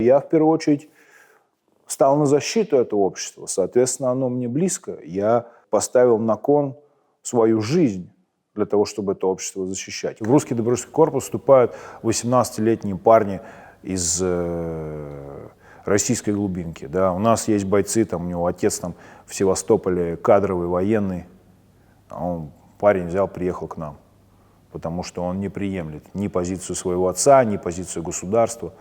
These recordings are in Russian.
Я, в первую очередь, стал на защиту этого общества. Соответственно, оно мне близко. Я поставил на кон свою жизнь для того, чтобы это общество защищать. В русский добровольческий корпус вступают 18-летние парни из российской глубинки. Да. У нас есть бойцы, там, у него отец там, в Севастополе кадровый, военный. Парень взял, приехал к нам, потому что он не приемлет ни позицию своего отца, ни позицию государства.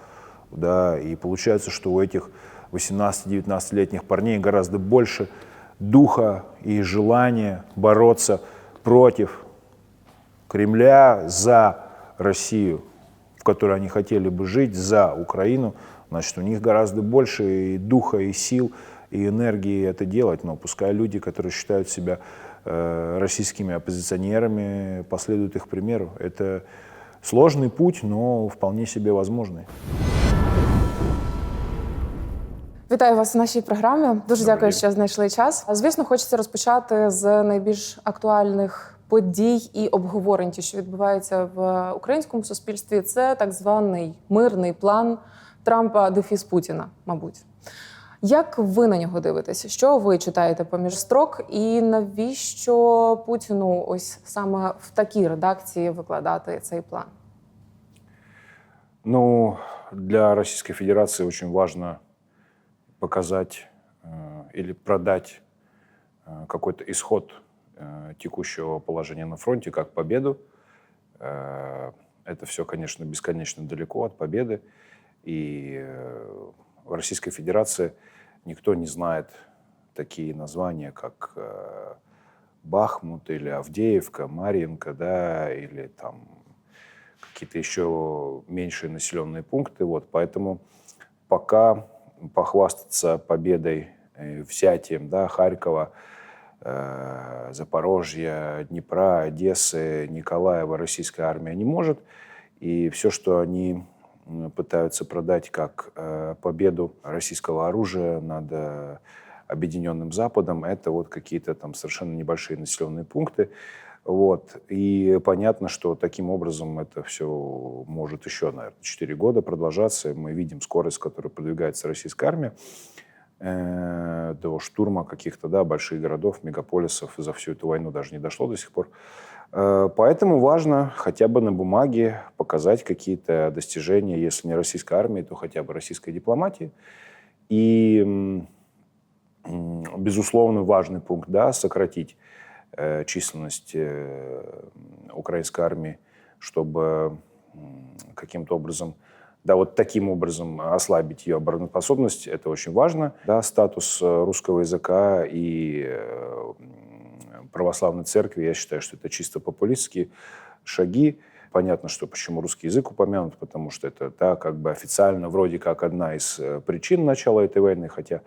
Да. И получается, что у этих 18-19-летних парней гораздо больше духа и желания бороться против Кремля, за Россию, в которой они хотели бы жить, за Украину. Значит, у них гораздо больше и духа, и сил, и энергии это делать. Но пускай люди, которые считают себя российскими оппозиционерами, последуют их примеру. Это сложный путь, но вполне себе возможный. Вітаю вас у нашій програмі. Дуже дякую, що знайшли час. Звісно, хочеться розпочати з найбільш актуальних подій і обговорень, що відбуваються в українському суспільстві. Це так званий мирний план Трампа дефіс Путіна, мабуть. Як ви на нього дивитеся? Що ви читаєте поміж строк? І навіщо Путіну ось саме в такій редакції викладати цей план? Ну, для Российской Федерации очень важно показать или продать какой-то исход текущего положения на фронте как победу. Это все, конечно, бесконечно далеко от победы. И в Российской Федерации никто не знает такие названия, как Бахмут или Авдеевка, Марьинка, да, или там какие-то еще меньшие населенные пункты. Вот, поэтому пока похвастаться победой, взятием, да, Харькова, Запорожья, Днепра, Одессы, Николаева российская армия не может. И все, что они пытаются продать как победу российского оружия над Объединенным Западом, это вот какие-то там совершенно небольшие населенные пункты. Вот. И понятно, что таким образом это все может еще, наверное, 4 года продолжаться. Мы видим скорость, с которой продвигается российская армия до штурма каких-то, да, больших городов, мегаполисов. За всю эту войну даже не дошло до сих пор. Поэтому важно хотя бы на бумаге показать какие-то достижения, если не российской армии, то хотя бы российской дипломатии. И, безусловно, важный пункт, да, сократить численность украинской армии, чтобы каким-то образом, да, вот таким образом ослабить ее обороноспособность. Это очень важно. Да, статус русского языка и православной церкви, я считаю, что это чисто популистские шаги. Понятно, что почему русский язык упомянут, потому что это, да, как бы официально вроде как одна из причин начала этой войны, хотя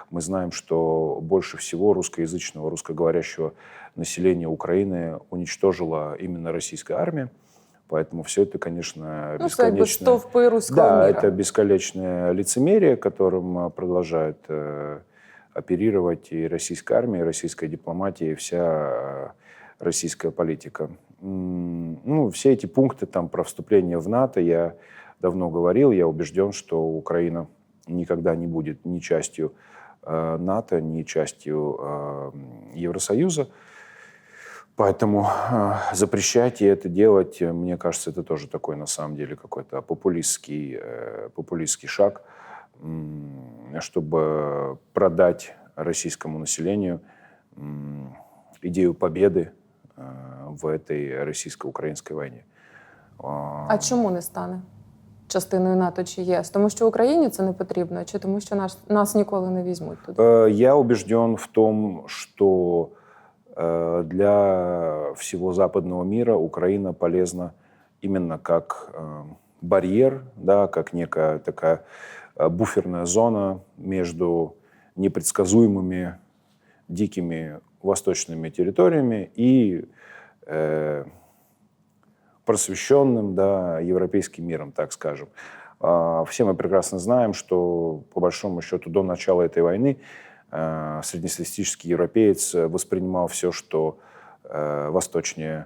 мы знаем, что больше всего русскоязычного, русскоговорящего населения Украины уничтожила именно российская армия. Поэтому все это, конечно, бесконечное... Да, это бесконечное лицемерие, которым продолжает оперировать и российская армия, и российская дипломатия, и вся российская политика. Ну, все эти пункты там, про вступление в НАТО, я давно говорил, я убежден, что Украина никогда не будет ни частью НАТО, ни частью Евросоюза. Поэтому запрещать и это делать, мне кажется, это тоже такой, на самом деле, какой-то популистский шаг, чтобы продать российскому населению идею победы в этой російсько-українській війні. А чому не стане частиною НАТО чи ЄС? Тому що Україні це не потрібно, чи тому що нас ніколи не візьмуть туди? Я убежден в том, что для всего западного мира Украина полезна именно как барьер, да, как некая такая буферная зона между непредсказуемыми дикими восточными территориями и просвещенным, да, европейским миром, так скажем. Все мы прекрасно знаем, что, по большому счету, до начала этой войны среднестатистический европеец воспринимал все, что восточнее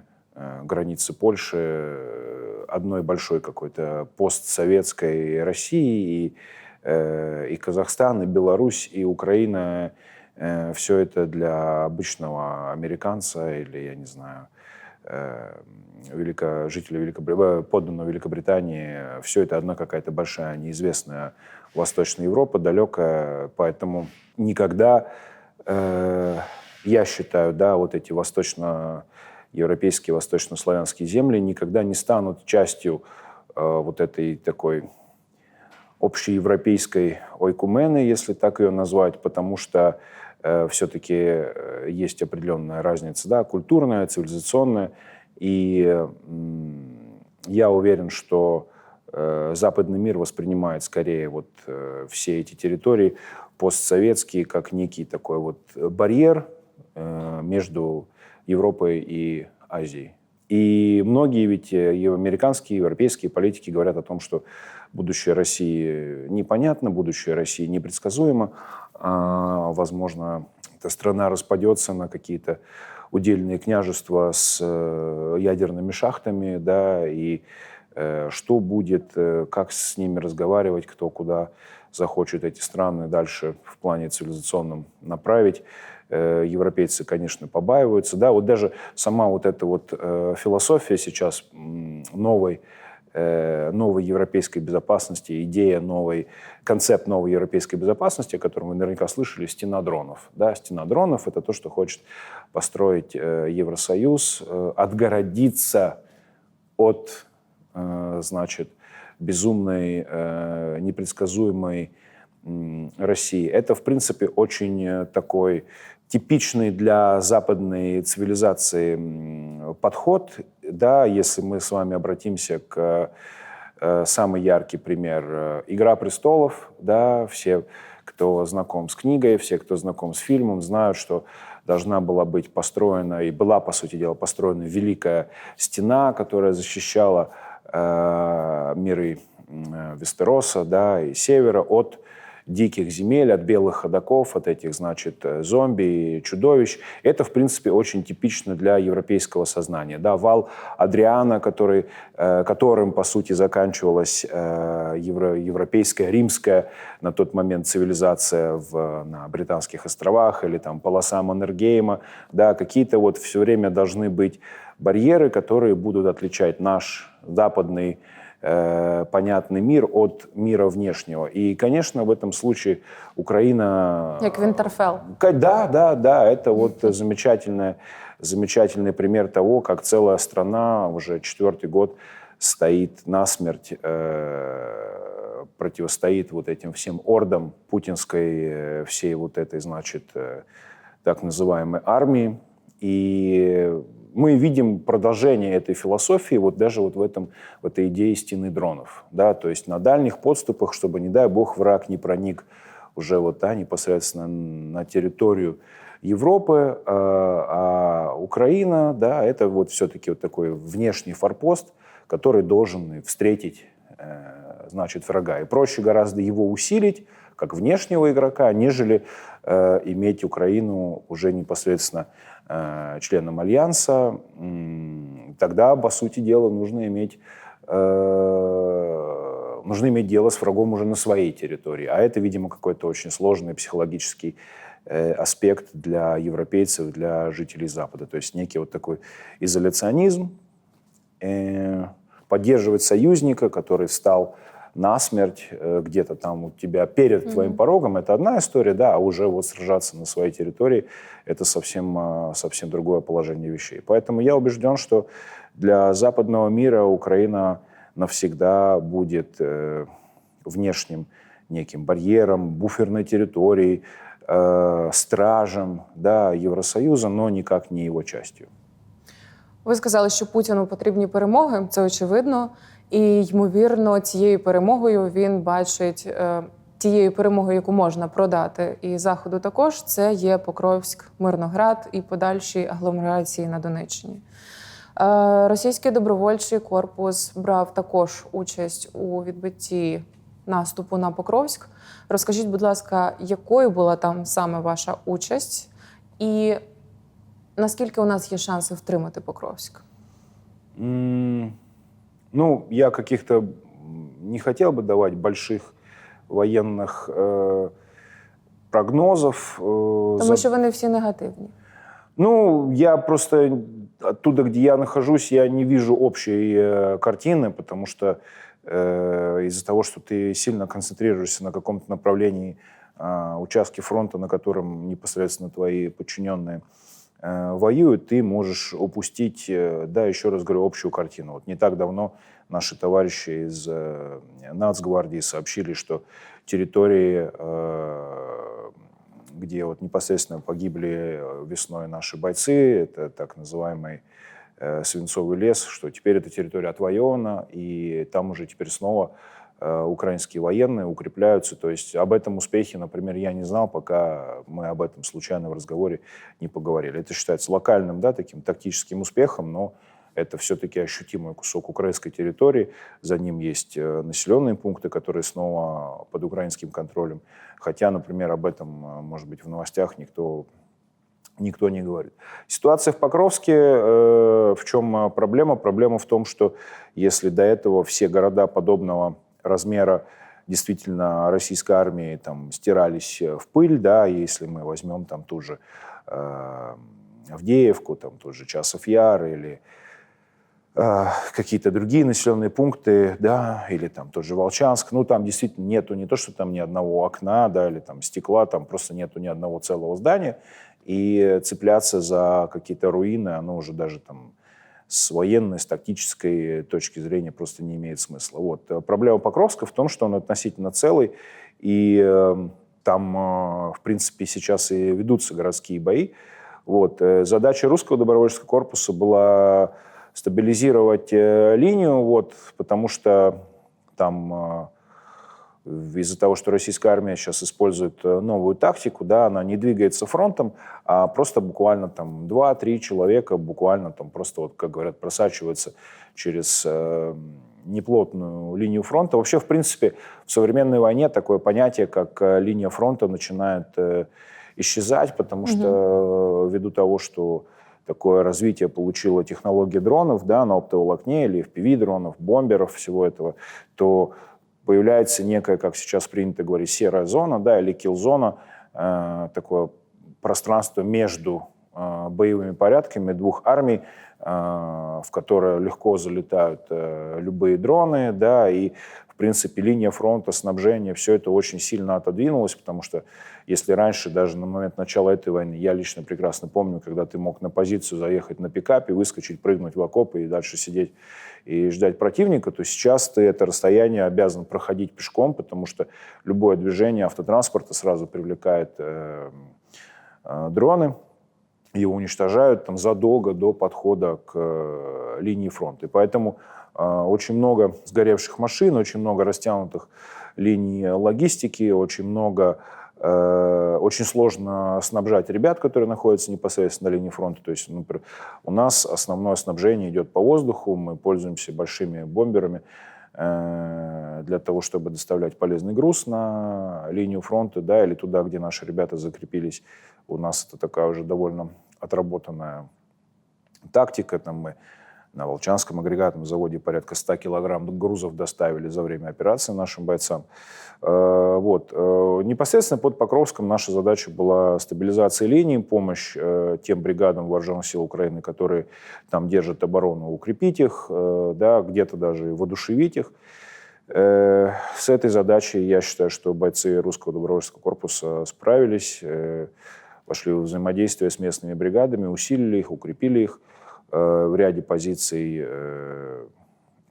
границы Польши, одной большой какой-то постсоветской России, и и Казахстан, и Беларусь, и Украина, все это для обычного американца или, я не знаю, жителя подданного Великобритании, все это одна какая-то большая неизвестная Восточная Европа, далекая, поэтому никогда, я считаю, да, вот эти восточноевропейские, восточнославянские земли никогда не станут частью вот этой такой общеевропейской ойкумены, если так ее назвать, потому что все-таки есть определенная разница, да, культурная, цивилизационная. И я уверен, что западный мир воспринимает скорее вот все эти территории постсоветские как некий такой вот барьер между Европой и Азией. И многие ведь американские, европейские политики говорят о том, что будущее России непонятно, будущее России непредсказуемо. Возможно, эта страна распадется на какие-то удельные княжества с ядерными шахтами, да, и что будет, как с ними разговаривать, кто куда захочет эти страны дальше в плане цивилизационном направить. Европейцы, конечно, побаиваются. Да, вот даже сама вот эта вот философия сейчас новой европейской безопасности, концепт новой европейской безопасности, о котором вы наверняка слышали, стена дронов. Да, стена дронов – это то, что хочет построить Евросоюз, отгородиться от, значит, безумной, непредсказуемой России. Это, в принципе, очень такой типичный для западной цивилизации подход. Да, если мы с вами обратимся к самый яркий пример «Игра престолов», да, все, кто знаком с книгой, все, кто знаком с фильмом, знают, что должна была быть построена, и была, по сути дела, построена великая стена, которая защищала миры Вестероса, да, и Севера от диких земель, от белых ходоков, от этих, значит, зомби и чудовищ. Это, в принципе, очень типично для европейского сознания. Да, вал Адриана, которым, по сути, заканчивалась европейская, римская на тот момент цивилизация на Британских островах, или там полоса Маннергейма. Да, какие-то вот все время должны быть барьеры, которые будут отличать наш западный понятный мир от мира внешнего. И, конечно, в этом случае Украина... Как Винтерфелл. Да, это вот замечательный пример того, как целая страна уже 4-й год стоит насмерть, противостоит вот этим всем ордам путинской, всей вот этой, значит, так называемой армии. И мы видим продолжение этой философии вот даже вот в этой идее стены дронов. Да? То есть на дальних подступах, чтобы, не дай бог, враг не проник уже вот, да, непосредственно на территорию Европы, а Украина, да, это вот все-таки вот такой внешний форпост, который должен встретить, значит, врага. И проще гораздо его усилить, как внешнего игрока, нежели иметь Украину уже непосредственно членом Альянса. Тогда, по сути дела, нужно иметь дело с врагом уже на своей территории. А это, видимо, какой-то очень сложный психологический аспект для европейцев, для жителей Запада. То есть некий вот такой изоляционизм, поддерживать союзника, который встал насмерть где-то там у тебя перед твоим порогом, это одна история, да, а уже вот сражаться на своей территории – это совсем другое положение вещей. Поэтому я убежден, что для западного мира Украина навсегда будет внешним неким барьером, буферной территорией, стражем, да, Євросоюзу, но никак не его частью. Ви сказали, що Путіну потрібні перемоги, це очевидно. І, ймовірно, цією перемогою він бачить, тією перемогою, яку можна продати і Заходу також, це є Покровськ, Мирноград і подальші агломерації на Донеччині. Російський добровольчий корпус брав також участь у відбитті наступу на Покровськ. Розкажіть, будь ласка, якою була там саме ваша участь і наскільки у нас є шанси втримати Покровськ? Ну, я каких-то не хотел бы давать больших военных прогнозов. Тому що вони всі негативні. Ну, я просто оттуда, где я нахожусь, я не вижу общей картины, потому что из-за того, что ты сильно концентрируешься на каком-то направлении участке фронта, на котором непосредственно твои подчиненные воюют, ты можешь упустить, да, еще раз говорю, общую картину. Вот не так давно наши товарищи из Нацгвардии сообщили, что территории, где вот непосредственно погибли весной наши бойцы, это так называемый Свинцовый лес, что теперь эта территория отвоевана, и там уже теперь снова украинские военные укрепляются. То есть об этом успехе, например, я не знал, пока мы об этом случайно в разговоре не поговорили. Это считается локальным, да, таким тактическим успехом, но это все-таки ощутимый кусок украинской территории. За ним есть населенные пункты, которые снова под украинским контролем. Хотя, например, об этом, может быть, в новостях никто не говорит. Ситуация в Покровске, в чем проблема? Проблема в том, что если до этого все города подобного размера действительно российской армии там стирались в пыль, да, если мы возьмем там ту же Авдеевку, там тот же Часов Яр или какие-то другие населенные пункты, да, или там тот же Волчанск, ну там действительно нету не то, что там ни одного окна, да, или там стекла, там просто нету ни одного целого здания, и цепляться за какие-то руины, оно уже даже там с военной, с тактической точки зрения просто не имеет смысла. Вот. Проблема Покровска в том, что он относительно целый, и там, в принципе, сейчас и ведутся городские бои. Вот. Задача русского добровольческого корпуса была стабилизировать линию, вот, потому что там из-за того, что российская армия сейчас использует новую тактику, да, она не двигается фронтом, а просто буквально там 2-3 человека буквально там просто, вот, как говорят, просачиваются через неплотную линию фронта. Вообще, в принципе, в современной войне такое понятие, как линия фронта, начинает исчезать, потому что ввиду того, что такое развитие получила технология дронов, да, на оптоволокне или FPV-дронов, бомберов, всего этого, то появляется некая, как сейчас принято говорить, серая зона, да, или килл-зона, такое пространство между боевыми порядками двух армий, в которое легко залетают любые дроны, да, и, в принципе, линия фронта, снабжение, все это очень сильно отодвинулось, потому что если раньше, даже на момент начала этой войны, я лично прекрасно помню, когда ты мог на позицию заехать на пикапе, выскочить, прыгнуть в окопы и дальше сидеть и ждать противника, то сейчас ты это расстояние обязан проходить пешком, потому что любое движение автотранспорта сразу привлекает дроны, его уничтожают там задолго до подхода к линии фронта. И поэтому очень много сгоревших машин, очень много растянутых линий логистики, очень сложно снабжать ребят, которые находятся непосредственно на линии фронта. То есть, например, у нас основное снабжение идет по воздуху, мы пользуемся большими бомберами для того, чтобы доставлять полезный груз на линию фронта, да, или туда, где наши ребята закрепились. У нас это такая уже довольно отработанная тактика. Там мы на Волчанском агрегатном заводе порядка 100 килограмм грузов доставили за время операции нашим бойцам. Вот. Непосредственно под Покровском наша задача была стабилизация линии, помощь тем бригадам вооруженных сил Украины, которые там держат оборону, укрепить их, да, где-то даже воодушевить их. С этой задачей я считаю, что бойцы русского добровольческого корпуса справились, вошли в взаимодействие с местными бригадами, усилили их, укрепили их. В ряде позиций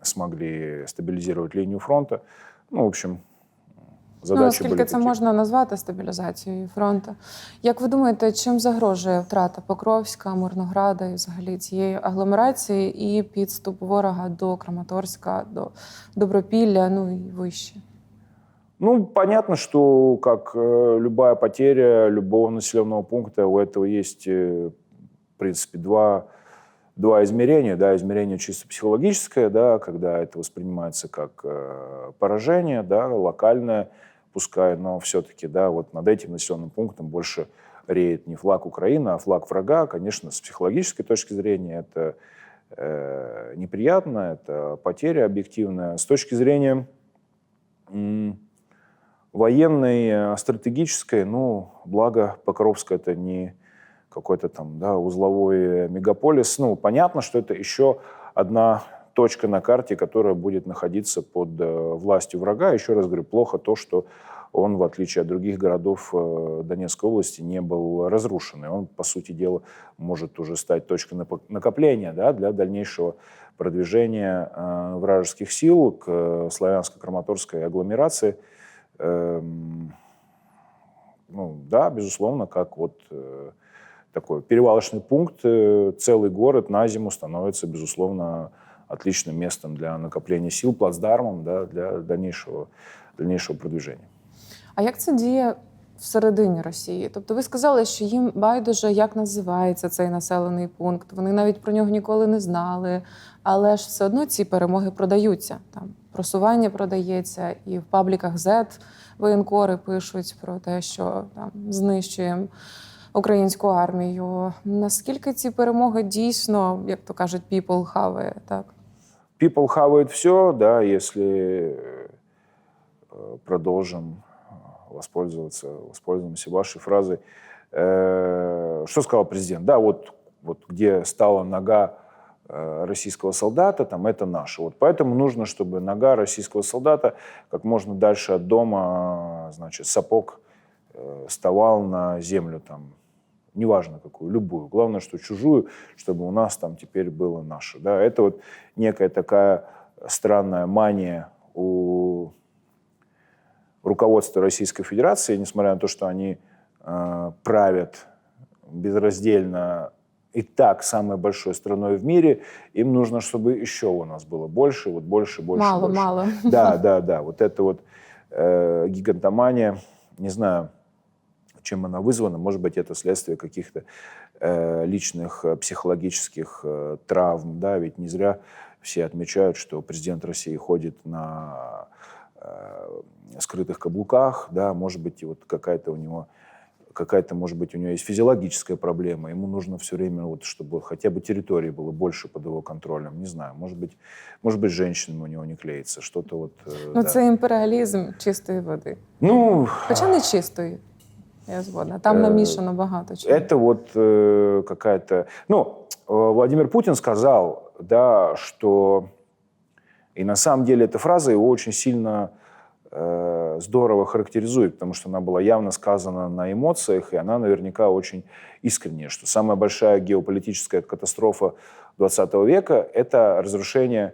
смогли стабилизировать линию фронта. Ну, в общем, задачі були наскільки це такі. можна назвати стабілізацією фронту? Як ви думаєте, чим загрожує втрата Покровська, Мирнограда і взагалі цієї агломерації і підступ ворога до Краматорська, до Добропілля, ну і вище? Ну, понятно, что как любая потеря любого населенного пункта, у этого есть, в принципе, два измерения. Да, измерение чисто психологическое, да, когда это воспринимается как поражение, да, локальное, пускай, но все-таки, да, вот над этим населенным пунктом больше реет не флаг Украины, а флаг врага. Конечно, с психологической точки зрения это неприятно, это потеря объективная. С точки зрения военной, стратегической, ну, благо Покровск это не какой-то там, да, узловой мегаполис. Ну, понятно, что это еще одна точка на карте, которая будет находиться под властью врага. Еще раз говорю, плохо то, что он, в отличие от других городов Донецкой области, не был разрушен. И он, по сути дела, может уже стать точкой накопления, да, для дальнейшего продвижения вражеских сил к славянско-краматорской агломерации. Ну, да, безусловно, как вот такой перевалочный пункт, целый город на зиму становится, безусловно, отличным местом для накопления сил, плацдармом, да, для дальнейшого продвижения. А як це діє всередині Росії? Тобто ви сказали, що їм байдуже, як називається цей населений пункт, вони навіть про нього ніколи не знали, але ж все одно ці перемоги продаються. Там просування продається, і в пабліках Z воєнкори пишуть про те, що там знищуємо українську армію. Наскільки ці перемоги дійсно, як то кажуть, people хаває, так? People хавает все, да, если воспользуемся вашей фразой. Что сказал президент? Да, вот где стала нога российского солдата, там это наше. Вот поэтому нужно, чтобы нога российского солдата как можно дальше от дома, значит, сапог вставал на землю, там, неважно какую, любую. Главное, что чужую, чтобы у нас там теперь было наше. Да? Это вот некая такая странная мания у руководства Российской Федерации, несмотря на то, что они правят безраздельно и так самой большой страной в мире, им нужно, чтобы еще у нас было больше, вот больше. Мало. Да. Вот это вот гигантомания, не знаю, чем она вызвана. Может быть, это следствие каких-то личных психологических травм. Да? Ведь не зря все отмечают, что президент России ходит на скрытых каблуках. Да? Может быть, вот какая-то, может быть, у него есть физиологическая проблема. Ему нужно все время, вот, чтобы хотя бы территории было больше под его контролем. Не знаю, может быть, с женщинами у него не клеится. Что-то вот... Ну, це імперіалізм чистої води. Ну... Хоча не чистої. Я згодна. Там намішано багато чого. Это вот какая-то... Ну, Владимир Путин сказал, да, что... И на самом деле эта фраза его очень сильно здорово характеризует, потому что она была явно сказана на эмоциях, и она наверняка очень искренняя, что самая большая геополитическая катастрофа 20 века – это разрушение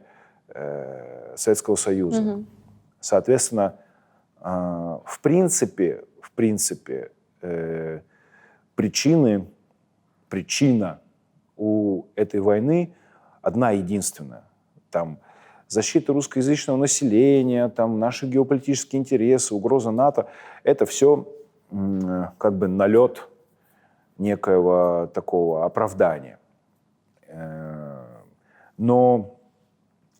Советского Союза. Угу. Соответственно, в принципе, причина у этой войны одна единственная. Там защита русскоязычного населения, там наши геополитические интересы, угроза НАТО – это все как бы налет некоего такого оправдания. Но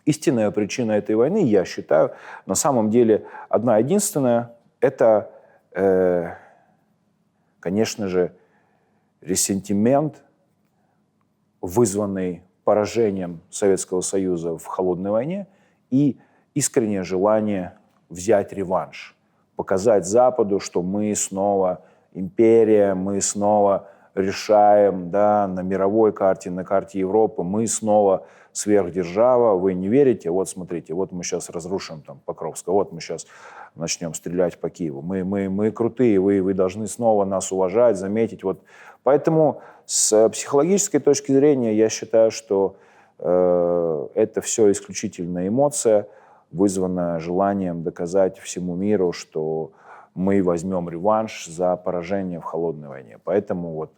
истинная причина этой войны, я считаю, на самом деле одна единственная – это, конечно же, ресентимент, вызванный поражением Советского Союза в холодной войне, и искреннее желание взять реванш, показать Западу, что мы снова империя, мы снова решаем, да, на мировой карте, на карте Европы, мы снова сверхдержава, вы не верите, вот смотрите, вот мы сейчас разрушим там Покровск, вот мы сейчас начнем стрелять по Киеву, мы крутые, вы должны снова нас уважать, заметить, вот. Поэтому с психологической точки зрения я считаю, что это все исключительно эмоция, вызванная желанием доказать всему миру, что мы возьмем реванш за поражение в холодной войне. Поэтому вот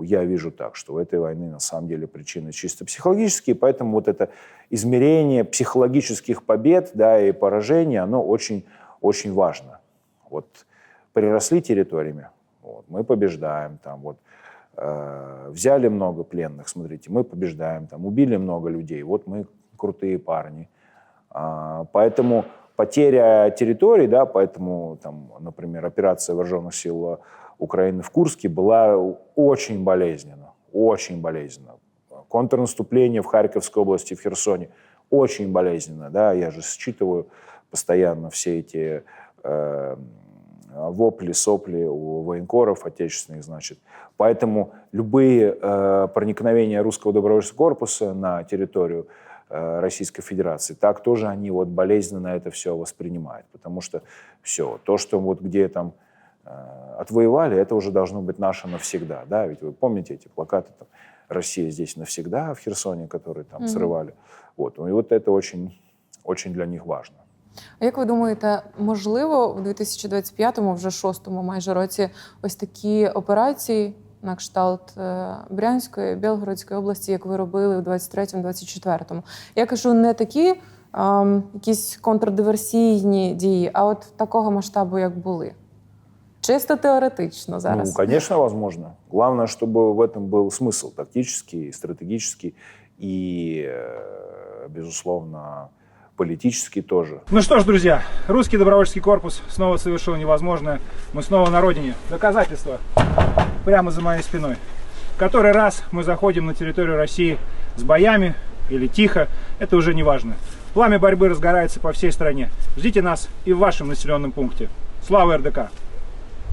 я вижу так, что у этой войны на самом деле причины чисто психологические, поэтому вот это измерение психологических побед, да, и поражений, оно очень, очень важно. Вот приросли территориями, вот, мы побеждаем, там, вот, взяли много пленных, смотрите, мы побеждаем, там, убили много людей, вот мы крутые парни. Поэтому потеря территорий, да, поэтому, там, например, операция вооруженных сил Украины в Курске была очень болезненна, очень болезненна. Контрнаступление в Харьковской области, в Херсоне очень болезненно, да, я же считываю постоянно все эти вопли, сопли у военкоров отечественных, значит. Поэтому любые проникновения русского добровольческого корпуса на территорию Российской Федерации, так тоже они вот болезненно это все воспринимают. Потому что все, то, что вот где там отвоевали, это уже должно быть наше навсегда. Да? Ведь вы помните эти плакаты там, «Россия здесь навсегда» в Херсоне, которые там срывали. Вот. И вот это очень, очень для них важно. А як ви думаєте, можливо, в 2025-му, вже 6-му майже році, ось такі операції на кшталт Брянської, Білгородської області, як ви робили в 23-24-му? Я кажу, не такі якісь контрдиверсійні дії, а от такого масштабу, як були. Чисто теоретично зараз. Ну, конечно, возможно. Главное, чтобы в этом был смысл тактический, стратегический и, безусловно, политический тоже. Ну что ж, друзья, русский добровольческий корпус снова совершил невозможное. Мы снова на родине. Доказательства прямо за моей спиной. В который раз мы заходим на территорию России с боями или тихо, это уже не важно. Пламя борьбы разгорается по всей стране. Ждите нас и в вашем населенном пункте. Слава РДК!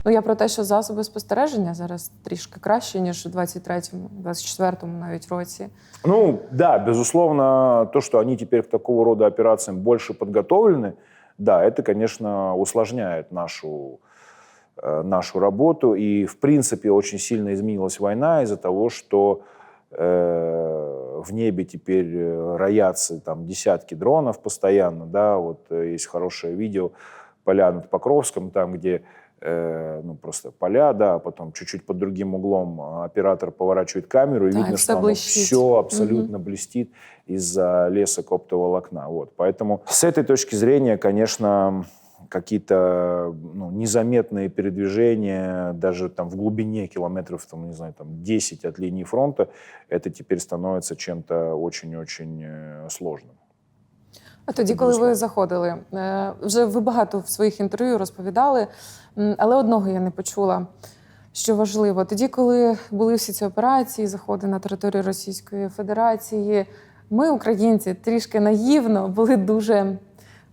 Ну, я про те, що засоби спостереження зараз трішки краще, ніж у 23-му, 24-му навіть році. Ну, да, безусловно, то, что они теперь к такого рода операциям больше подготовлены, да, это, конечно, усложняет нашу работу. И, в принципе, очень сильно изменилась война из-за того, что в небе теперь роятся там десятки дронов постоянно, да, вот есть хорошее видео поля над Покровском, там, где ну, просто поля, да, потом чуть-чуть под другим углом оператор поворачивает камеру, и да, видно, что все абсолютно блестит из-за лесок оптоволокна. Вот. Поэтому с этой точки зрения, конечно, какие-то незаметные передвижения, даже там в глубине километров, там, не знаю, там 10 от линии фронта, это теперь становится чем-то очень-очень сложным. А тоді, коли ви заходили, вже ви багато в своїх інтерв'ю розповідали, але одного я не почула, що важливо. Тоді, коли були всі ці операції, заходи на територію Російської Федерації, ми, українці, трішки наївно були дуже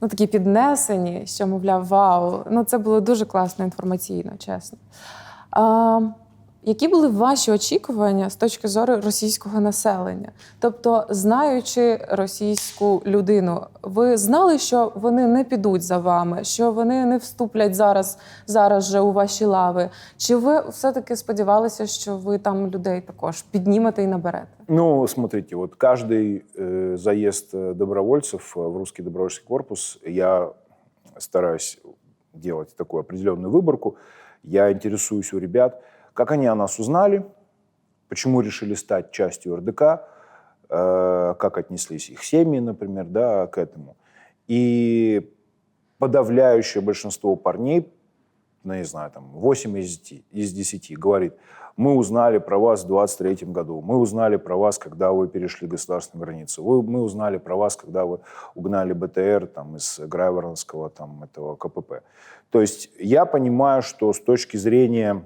такі піднесені, що, мовляв, вау, це було дуже класно інформаційно, чесно. Які були ваші очікування з точки зору російського населення? Тобто, знаючи російську людину, ви знали, що вони не підуть за вами, що вони не вступлять зараз же у ваші лави? Чи ви все-таки сподівалися, що ви там людей також піднімете і наберете? Ну, смотрите, вот каждый заезд добровольцев в русский добровольческий корпус, я стараюсь делать такую определенную выборку. Я интересуюсь у ребят, как они о нас узнали, почему решили стать частью РДК, как отнеслись их семьи, например, да, к этому. И подавляющее большинство парней, не знаю, там 8 из 10 говорит, мы узнали про вас в 23 году, мы узнали про вас, когда вы перешли государственную границу, мы узнали про вас, когда вы угнали БТР там, из Грайворонского там, этого КПП. То есть я понимаю, что с точки зрения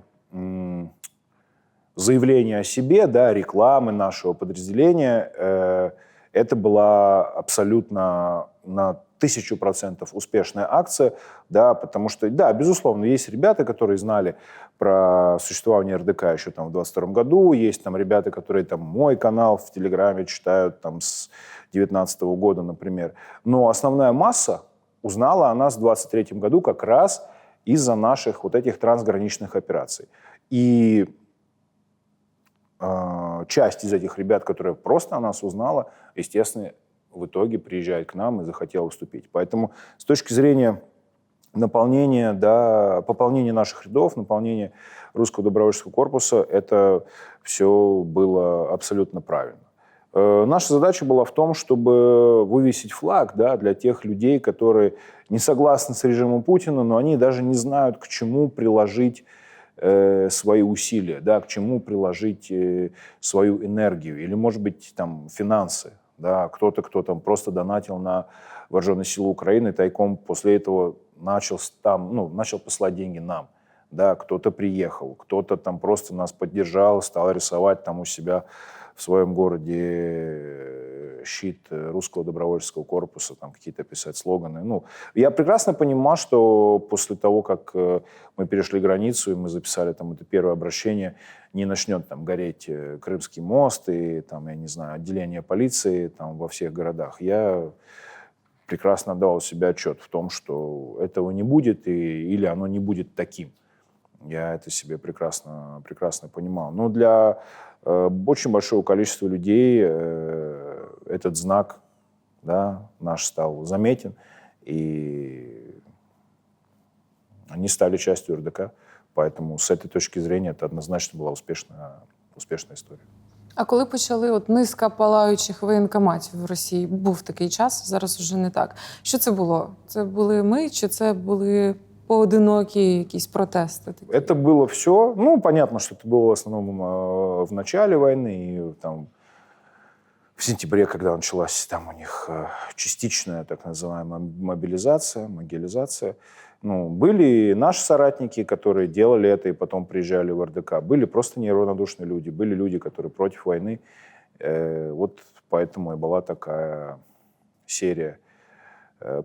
заявления о себе, да, рекламы нашего подразделения, это была абсолютно на 1000% успешная акция, да, потому что, да, безусловно, есть ребята, которые знали про существование РДК еще там в 22 году, есть там ребята, которые там мой канал в Телеграме читают там с 19 года, например, но основная масса узнала о нас в 23 году как раз из-за наших вот этих трансграничных операций. И часть из этих ребят, которая просто о нас узнала, естественно, в итоге приезжает к нам и захотела вступить. Поэтому с точки зрения наполнения, да, пополнения наших рядов, наполнения русского добровольческого корпуса, это все было абсолютно правильно. Наша задача была в том, чтобы вывесить флаг, да, для тех людей, которые не согласны с режимом Путина, но они даже не знают, к чему приложить свои усилия, да, к чему приложить свою энергию или, может быть, там, финансы. Да, кто-то, кто там просто донатил на вооруженные силы Украины, тайком после этого начал посылать деньги нам. Да, кто-то приехал, кто-то там просто нас поддержал, стал рисовать там у себя в своем городе щит русского добровольческого корпуса, там какие-то писать слоганы. Ну, я прекрасно понимал, что после того, как мы перешли границу, и мы записали там это первое обращение, не начнет там гореть Крымский мост и там, я не знаю, отделение полиции там во всех городах. Я прекрасно отдавал себе отчет в том, что этого не будет или оно не будет таким. Я это себе прекрасно понимал. Но для очень большого количества людей этот знак, да, наш стал заметен, и они стали частью РДК. Поэтому с этой точки зрения это однозначно была успішна історія. А коли почали низка палаючих воєнкоматів в Росії, був такий час, зараз вже не так. Що це було? Це були ми, чи це були поодинокі якісь протести? Это было все. Ну, понятно, что это было в основном в начале войны, и там в сентябре, когда началась там у них частичная так называемая могилизация. Ну, были наши соратники, которые делали это и потом приезжали в РДК. Были просто неравнодушные люди, были люди, которые против войны. Вот поэтому и была такая серия.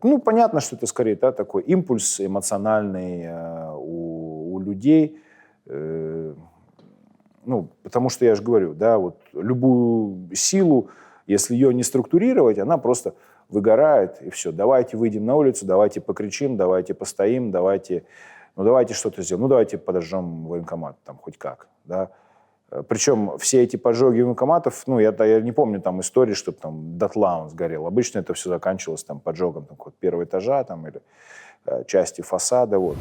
Ну, понятно, что это скорее такой импульс эмоциональный у людей. Ну, потому что я же говорю, да, вот любую силу, если ее не структурировать, она просто выгорает, и все. Давайте выйдем на улицу, давайте покричим, давайте постоим, давайте что-то сделаем. Ну, давайте подожжем военкомат, там, хоть как, да. Причем все эти поджоги военкоматов, ну, я не помню там истории, чтобы там дотла он сгорел. Обычно это все заканчивалось там поджогом там, первого этажа там, или части фасада, вот.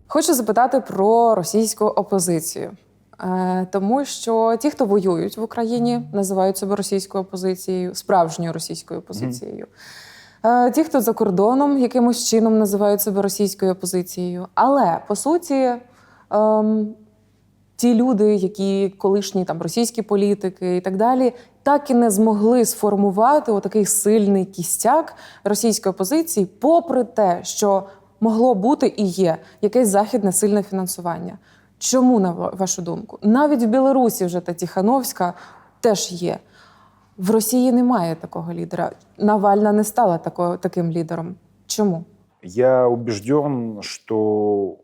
Хочу запитати про російську опозицію. Тому що ті, хто воюють в Україні, називають себе російською опозицією, справжньою російською опозицією. Ті, хто за кордоном, якимось чином називають себе російською опозицією. Але, по суті, ті люди, які колишні там російські політики і так далі, так і не змогли сформувати отакий сильний кістяк російської опозиції, попри те, що могло бути і є якесь західне сильне фінансування. Чому, на вашу думку? Навіть в Білорусі вже та Тихановська теж є. В Росії немає такого лідера. Навальна не стала таким лідером. Чому? Я убежден, что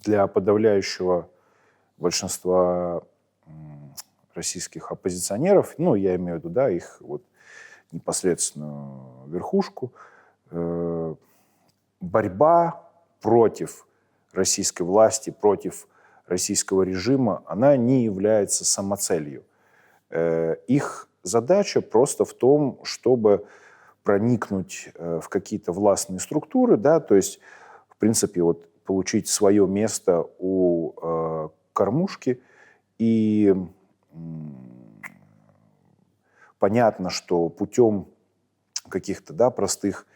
для подавляющего большинства российских оппозиционеров, ну, я имею в виду, да, их вот непосредственную верхушку, борьба против российской власти, против российского режима, она не является самоцелью. Их задача просто в том, чтобы проникнуть в какие-то властные структуры, да, то есть, в принципе, вот получить свое место у кормушки. И понятно, что путем каких-то, да, простых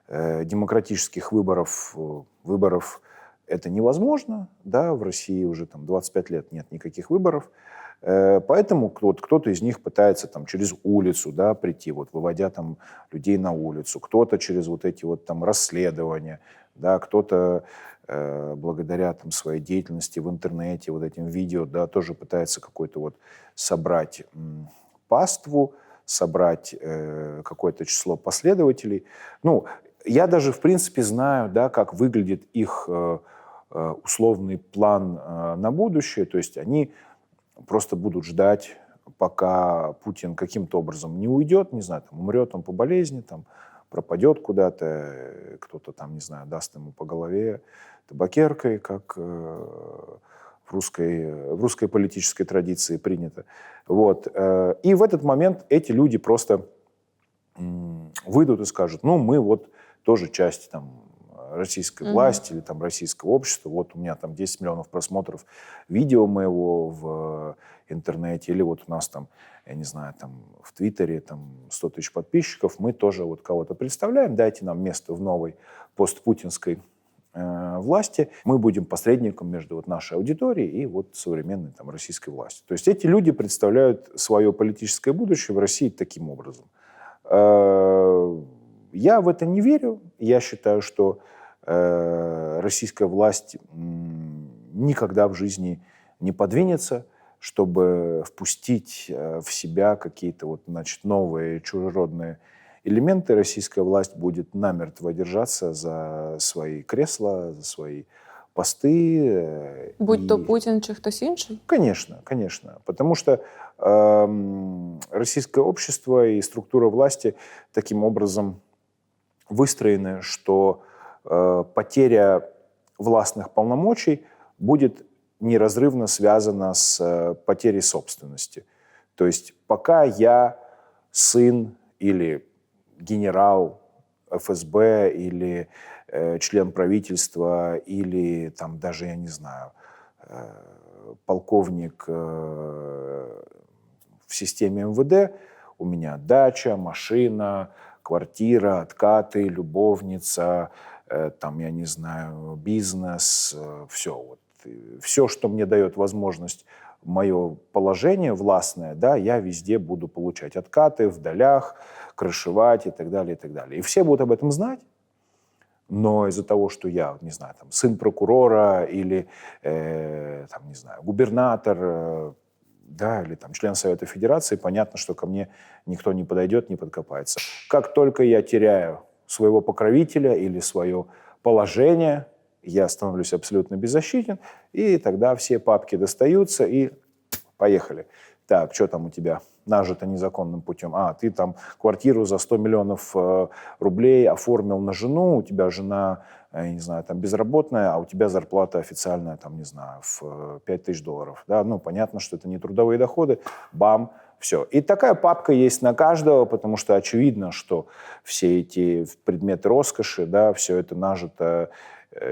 демократических выборов это невозможно, да, в России уже там 25 лет нет никаких выборов, поэтому кто-то из них пытается там через улицу, да, прийти, вот выводя там людей на улицу, кто-то через вот эти вот там расследования, да, кто-то благодаря там своей деятельности в интернете, вот этим видео, да, тоже пытается какой-то вот собрать паству, собрать какое-то число последователей. Ну, я даже, в принципе, знаю, да, как выглядит их условный план на будущее. То есть они просто будут ждать, пока Путин каким-то образом не уйдет, не знаю, там, умрет он по болезни, там, пропадет куда-то, кто-то там, не знаю, даст ему по голове табакеркой, как в русской политической традиции принято. Вот. И в этот момент эти люди просто выйдут и скажут, ну, мы вот тоже часть там российской власти или там российского общества. Вот у меня там 10 миллионов просмотров видео моего в интернете, или вот у нас там, я не знаю, там в Твиттере там 100 тысяч подписчиков, мы тоже вот кого-то представляем, дайте нам место в новой постпутинской власти, мы будем посредником между вот нашей аудиторией и вот современной там российской властью. То есть эти люди представляют свое политическое будущее в России таким образом. Я в это не верю. Я считаю, что российская власть никогда в жизни не подвинется чтобы впустить в себя какие-то вот, значит, новые чужеродные элементы, российская власть будет намертво держаться за свои кресла, за свои посты. Будь то Путін чи хтось інший? Конечно, конечно. Потому что российское общество и структура власти таким образом выстроены, что потеря властных полномочий будет неразрывно связана с потерей собственности. То есть пока я сын или генерал ФСБ или член правительства или там даже, я не знаю, полковник в системе МВД, у меня дача, машина, квартира, откаты, любовница, там, я не знаю, бизнес, все. Вот. Все, что мне дает возможность мое положение властное, да, я везде буду получать откаты в долях, крышевать и так далее, и так далее. И все будут об этом знать, но из-за того, что я, не знаю, там, сын прокурора или, там, не знаю, губернатор, да, или там, член Совета Федерации, понятно, что ко мне никто не подойдет, не подкопается. Как только я теряю своего покровителя или свое положение, я становлюсь абсолютно беззащитен, и тогда все папки достаются, и поехали. Так, что там у тебя нажито незаконным путем? А, ты там квартиру за 100 миллионов рублей оформил на жену, у тебя жена, я не знаю, там безработная, а у тебя зарплата официальная, там, не знаю, в $5000. Да? Ну, понятно, что это не трудовые доходы. Бам, все. И такая папка есть на каждого, потому что очевидно, что все эти предметы роскоши, да, все это нажито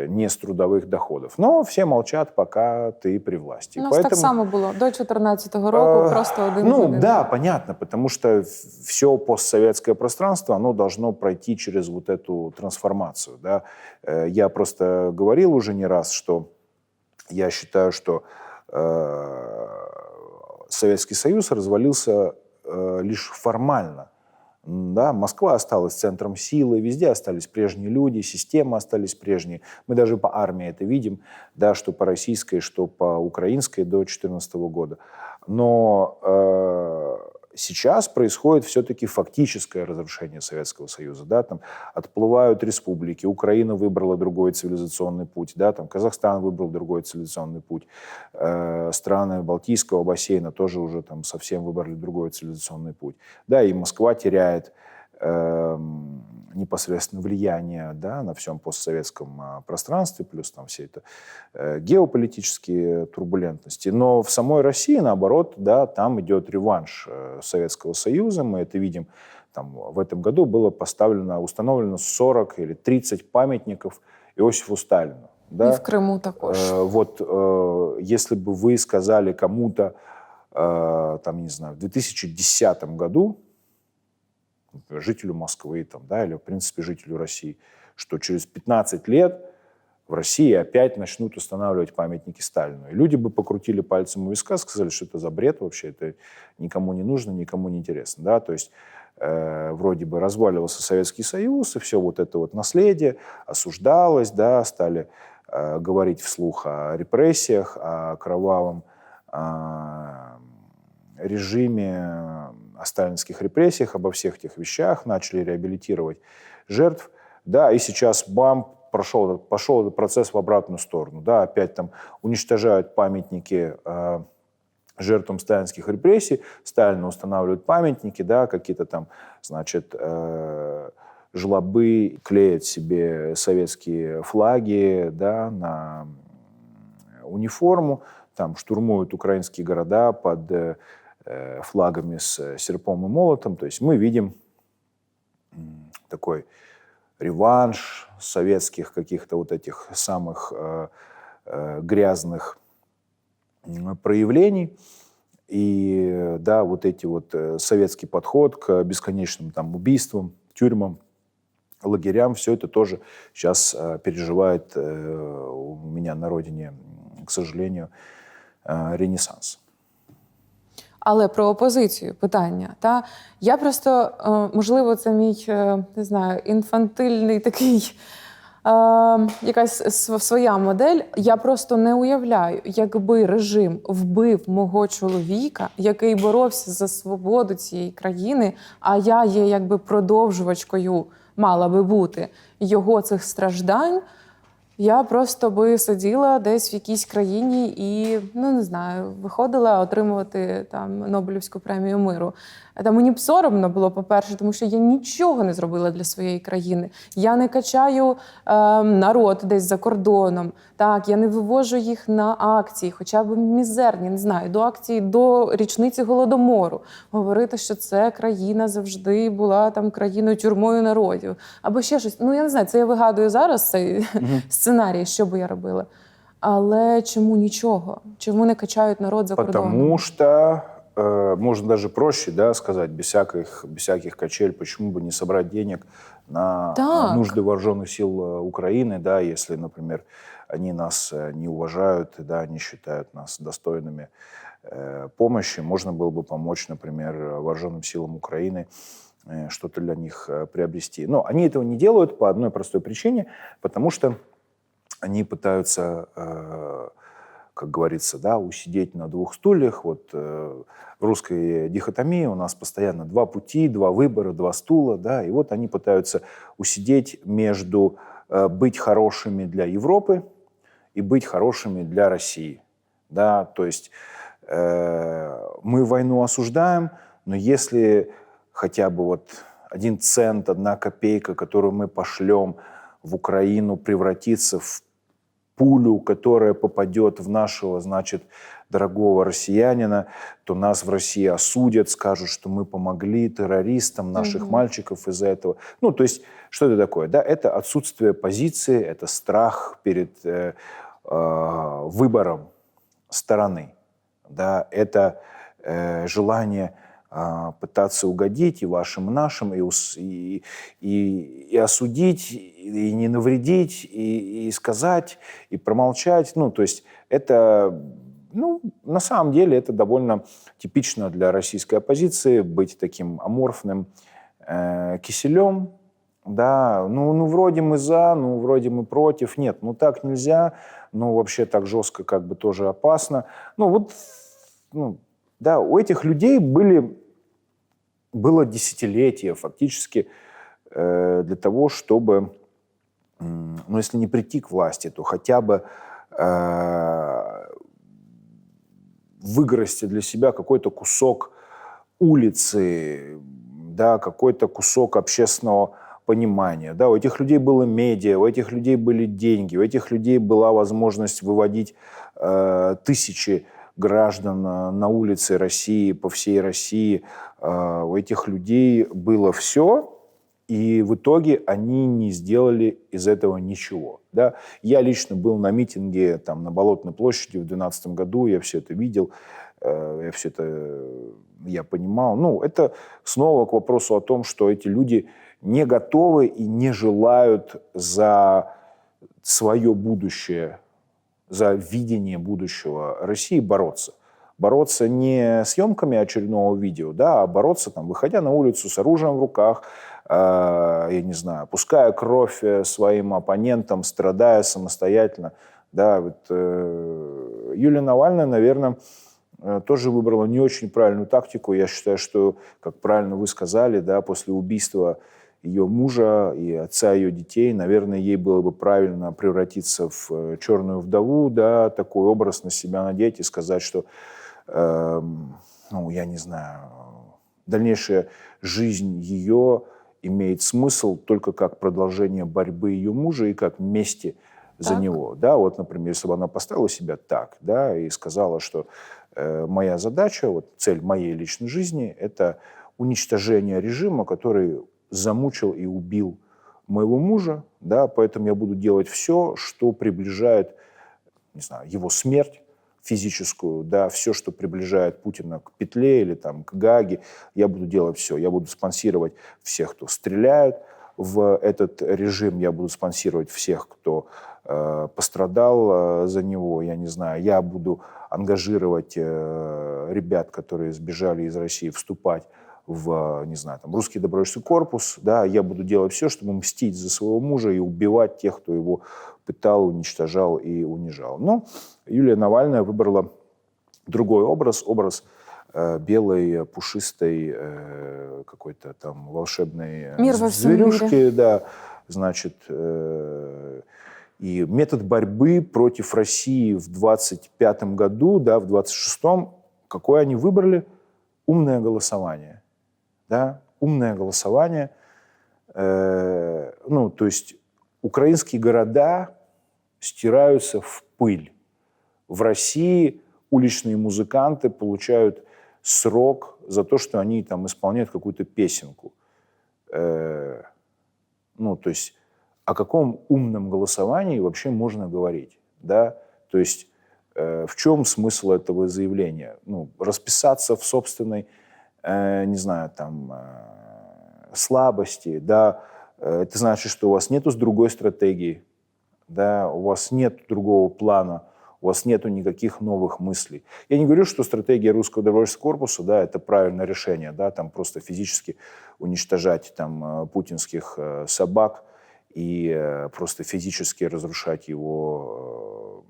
не с трудових доходов. Но все молчат, пока ты при власти. У нас так само было. До 2014 року просто один в один. Да, понятно, потому что все постсоветское пространство, оно должно пройти через вот эту трансформацию. Да? Я просто говорил уже не раз, что я считаю, что Советский Союз развалился лишь формально. Да, Москва осталась центром силы, везде остались прежние люди, системы остались прежние. Мы даже по армии это видим, да, что по российской, что по украинской до 2014 года. Но сейчас происходит все-таки фактическое разрушение Советского Союза. Да, там отплывают республики, Украина выбрала другой цивилизационный путь, да, там Казахстан выбрал другой цивилизационный путь, страны Балтийского бассейна тоже уже там совсем выбрали другой цивилизационный путь. Да, и Москва теряет непосредственно влияние, да, на всем постсоветском пространстве, плюс там все это геополитические турбулентности. Но в самой России, наоборот, да, там идет реванш Советского Союза. Мы это видим, там, в этом году было установлено 40 или 30 памятников Иосифу Сталину. Да? И в Крыму також. Вот если бы вы сказали кому-то, там, не знаю, в 2010 году, жителю Москвы там, да, или, в принципе, жителю России, что через 15 лет в России опять начнут устанавливать памятники Сталину. И люди бы покрутили пальцем у виска, сказали, что это за бред вообще, это никому не нужно, никому не интересно. Да? То есть вроде бы разваливался Советский Союз, и все вот это вот наследие осуждалось, да, стали говорить вслух о репрессиях, о кровавом режиме, о сталинских репрессиях, обо всех этих вещах, начали реабилитировать жертв. Да, и сейчас пошел этот процесс в обратную сторону. Да, опять там уничтожают памятники жертвам сталинских репрессий, Сталину устанавливают памятники, да, какие-то там, значит, жлобы клеят себе советские флаги, да, на униформу, там штурмуют украинские города под флагами с серпом и молотом. То есть мы видим такой реванш советских каких-то вот этих самых грязных проявлений. И да, вот эти вот советский подход к бесконечным там убийствам, тюрьмам, лагерям, все это тоже сейчас переживает у меня на родине, к сожалению, ренессанс. Але про опозицію питання. Та? Я просто, можливо, це мій, не знаю, інфантильний такий якась своя модель. Я просто не уявляю, якби режим вбив мого чоловіка, який боровся за свободу цієї країни, а я є якби продовжувачкою, мала би бути, його цих страждань, я просто би сиділа десь в якійсь країні і, ну не знаю, виходила отримувати там Нобелівську премію миру. Та мені б соромно було, по-перше, тому що я нічого не зробила для своєї країни. Я не качаю народ десь за кордоном. Так, я не вивожу їх на акції, хоча б мізерні, не знаю, до акції, до річниці Голодомору. Говорити, що це країна завжди була там країною тюрмою народів. Або ще щось. Ну, я не знаю, це я вигадую зараз цей сценарій, що би я робила. Але чому нічого? Чому не качають народ за кордоном? Потому что, можно даже проще, да, сказать, без всяких качель, почему бы не собрать денег на нужды вооруженных сил Украины, да, если, например, они нас не уважают, да, не считают нас достойными помощи, можно было бы помочь, например, вооруженным силам Украины что-то для них приобрести. Но они этого не делают по одной простой причине, потому что они пытаются, как говорится, да, усидеть на двух стульях. Вот в русской дихотомии у нас постоянно два пути, два выбора, два стула, да, и вот они пытаются усидеть между быть хорошими для Европы и быть хорошими для России, да, то есть мы войну осуждаем, но если хотя бы вот 1 цент, 1 копейка, которую мы пошлем в Украину, превратится в пулю, которая попадет в нашего, значит, дорогого россиянина, то нас в России осудят, скажут, что мы помогли террористам, наших мальчиков из-за этого. Ну, то есть, что это такое? Да? Это отсутствие позиции, это страх перед выбором стороны. Да? Это желание пытаться угодить и вашим, и нашим, и осудить, и не навредить, и сказать, и промолчать. Ну, то есть это, ну, на самом деле это довольно типично для российской оппозиции, быть таким аморфным киселем. Да, ну, вроде мы за, ну, вроде мы против. Нет, ну, так нельзя, ну, вообще так жестко как бы тоже опасно. Ну, вот, ну, да, у этих людей было десятилетие фактически для того, чтобы, ну, если не прийти к власти, то хотя бы выгрызти для себя какой-то кусок улицы, да, какой-то кусок общественного понимания. Да, у этих людей было медиа, у этих людей были деньги, у этих людей была возможность выводить тысячи граждан на улице России, по всей России. У этих людей было все, и в итоге они не сделали из этого ничего. Да? Я лично был на митинге там, на Болотной площади в 2012 году, я все это видел, я все это понимал. Ну, это снова к вопросу о том, что эти люди не готовы и не желают за свое будущее, за видение будущего России бороться. Бороться не съемками очередного видео, да, а бороться, там, выходя на улицу с оружием в руках, я не знаю, пуская кровь своим оппонентам, страдая самостоятельно. Да, вот, Юлия Навальная, наверное, тоже выбрала не очень правильную тактику. Я считаю, что, как правильно вы сказали, да, после убийства ее мужа и отца ее детей, наверное, ей было бы правильно превратиться в черную вдову, да, такой образ на себя надеть и сказать, что, ну, я не знаю, дальнейшая жизнь ее имеет смысл только как продолжение борьбы ее мужа и как мести за него. Да, вот, например, если бы она поставила себя так, да, и сказала, что моя задача, вот цель моей личной жизни – это уничтожение режима, который замучил и убил моего мужа, да, поэтому я буду делать все, что приближает, не знаю, его смерть физическую, да, все, что приближает Путина к петле или там к Гааге, я буду делать все. Я буду спонсировать всех, кто стреляет в этот режим, я буду спонсировать всех, кто пострадал за него, я не знаю, я буду ангажировать ребят, которые сбежали из России, вступать не знаю, там, русский добровольческий корпус, да, я буду делать все, чтобы мстить за своего мужа и убивать тех, кто его пытал, уничтожал и унижал. Но Юлия Навальная выбрала другой образ белой, пушистой, какой-то там волшебной Мир во всем зверюшки, мире. да, значит, и метод борьбы против России в 25 году, да, в 26-м, какое они выбрали? Умное голосование. Да? Умное голосование. То есть украинские города стираются в пыль. В России уличные музыканты получают срок за то, что они там исполняют какую-то песенку. То есть о каком умном голосовании вообще можно говорить? Да? То есть в чем смысл этого заявления? Расписаться в собственной, не знаю, там, слабости, да? Это значит, что у вас нету другой стратегии, да? У вас нет другого плана, у вас нету никаких новых мыслей. Я не говорю, что стратегия русского добровольческого корпуса, да, это правильное решение, да, там просто физически уничтожать там путинских собак и просто физически разрушать его,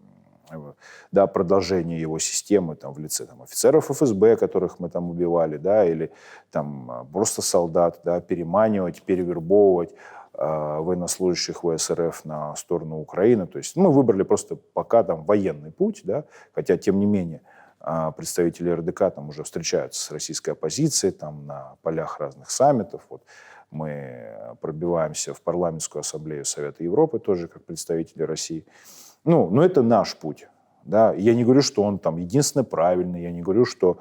да, продолжение его системы там, в лице там, офицеров ФСБ, которых мы там убивали, да, или там просто солдат, да, переманивать, перевербовывать военнослужащих ВСРФ на сторону Украины. То есть мы выбрали просто пока там военный путь, да, хотя, тем не менее, представители РДК там уже встречаются с российской оппозицией там, на полях разных саммитов. Вот. Мы пробиваемся в парламентскую ассамблею Совета Европы тоже как представители России. Но это наш путь. Да? Я не говорю, что он там единственно правильный, я не говорю, что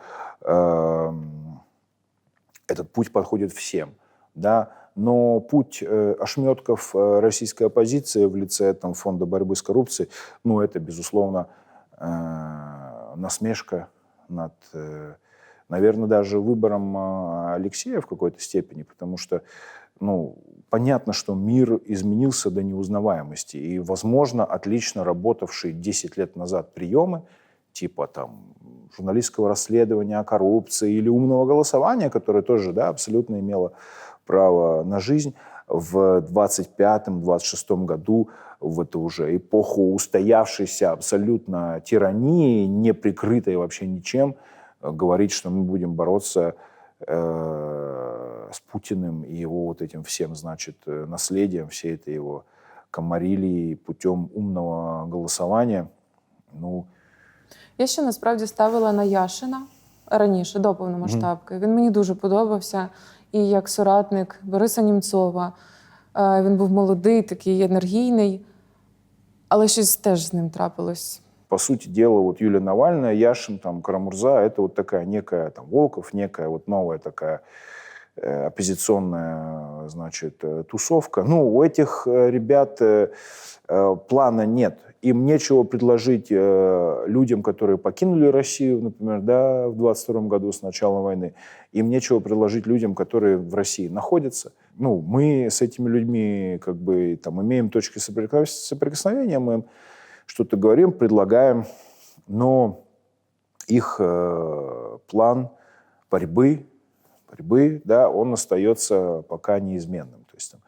этот путь подходит всем. Да? Но путь ошметков российской оппозиции в лице там, Фонда борьбы с коррупцией, это, безусловно, насмешка над, наверное, даже выбором Алексея в какой-то степени, потому что, понятно, что мир изменился до неузнаваемости, и, возможно, отлично работавшие 10 лет назад приемы, типа там журналистского расследования о коррупции или умного голосования, которое тоже, да, абсолютно имело право на жизнь, в 25-26 году, в эту уже эпоху устоявшейся абсолютно тирании, не прикрытой вообще ничем, говорить, что мы будем бороться с Путиным и его вот этим всем, значит, наследием, всей этой его камарилии путем умного голосування. Я ще насправді ставила на Яшина раніше, до повномасштабки. Він мені дуже подобався. І як соратник Бориса Німцова. Він був молодий, такий енергійний, але щось теж з ним трапилось. По сути дела, вот Юлия Навальная, Яшин, там, Карамурза – это вот такая некая, там, Волков, некая вот новая такая оппозиционная, значит, тусовка. У этих ребят плана нет. Им нечего предложить людям, которые покинули Россию, например, да, в 22 году с начала войны. Им нечего предложить людям, которые в России находятся. Мы с этими людьми как бы там имеем точки соприкосновения, мы им что-то говорим, предлагаем, но их план борьбы, да, он остается пока неизменным. То есть там,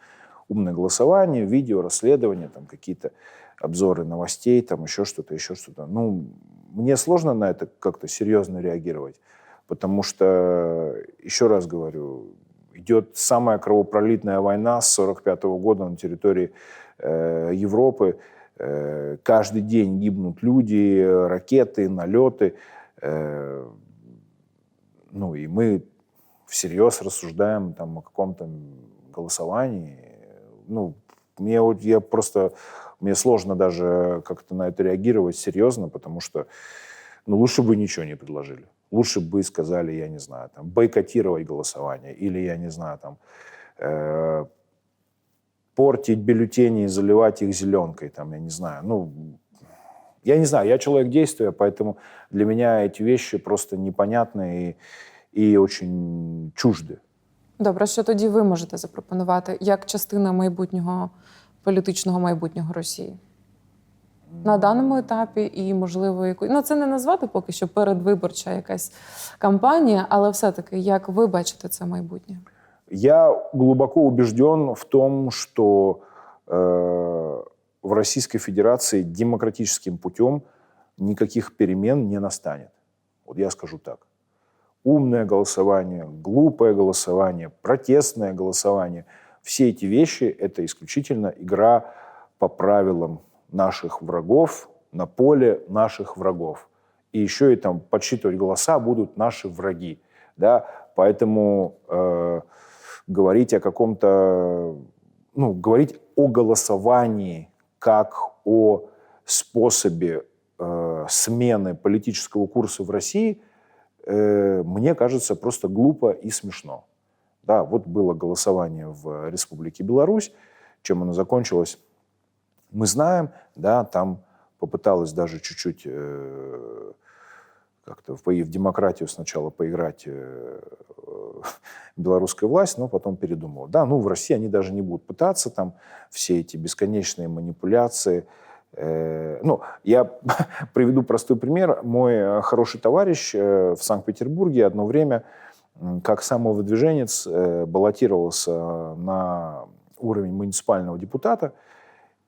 умное голосование, видео, расследование, там, какие-то обзоры новостей, там, еще что-то. Мне сложно на это как-то серьезно реагировать, потому что, еще раз говорю, идет самая кровопролитная война с 1945 года на территории Европы. Каждый день гибнут люди, ракеты, налеты. И мы всерьез рассуждаем там, о каком-то голосовании. Мне сложно даже как-то на это реагировать серьезно, потому что лучше бы ничего не предложили. Лучше бы сказали, я не знаю, там, бойкотировать голосование или, я не знаю, там, портить бюллетени и заливать их зеленкой, там, я не знаю. Я человек действия, поэтому для меня эти вещи просто непонятны і очень чужді. Добре, що тоді ви можете запропонувати як частина політичного майбутнього Росії? на даному етапі і, можливо, ну це не назвати поки що передвиборча якась кампанія, але все-таки, як ви бачите це майбутнє? Я глубоко убежден в том, что в Российской Федерации демократическим путем никаких перемен не настанет. Вот я скажу так. Умное голосование, глупое голосование, протестное голосование – все эти вещи – это исключительно игра по правилам наших врагов на поле наших врагов. И еще и там подсчитывать голоса будут наши враги. Да? Поэтому говорить о каком-то, говорить о голосовании как о способе смены политического курса в России, мне кажется, просто глупо и смешно. Да, вот было голосование в Республике Беларусь, чем оно закончилось, мы знаем, да, там попыталась даже чуть-чуть как-то в демократию сначала поиграть белорусская власть, но потом передумала. Да, в России они даже не будут пытаться, там все эти бесконечные манипуляции. Я приведу простой пример. Мой хороший товарищ в Санкт-Петербурге одно время как самовыдвиженец баллотировался на уровень муниципального депутата.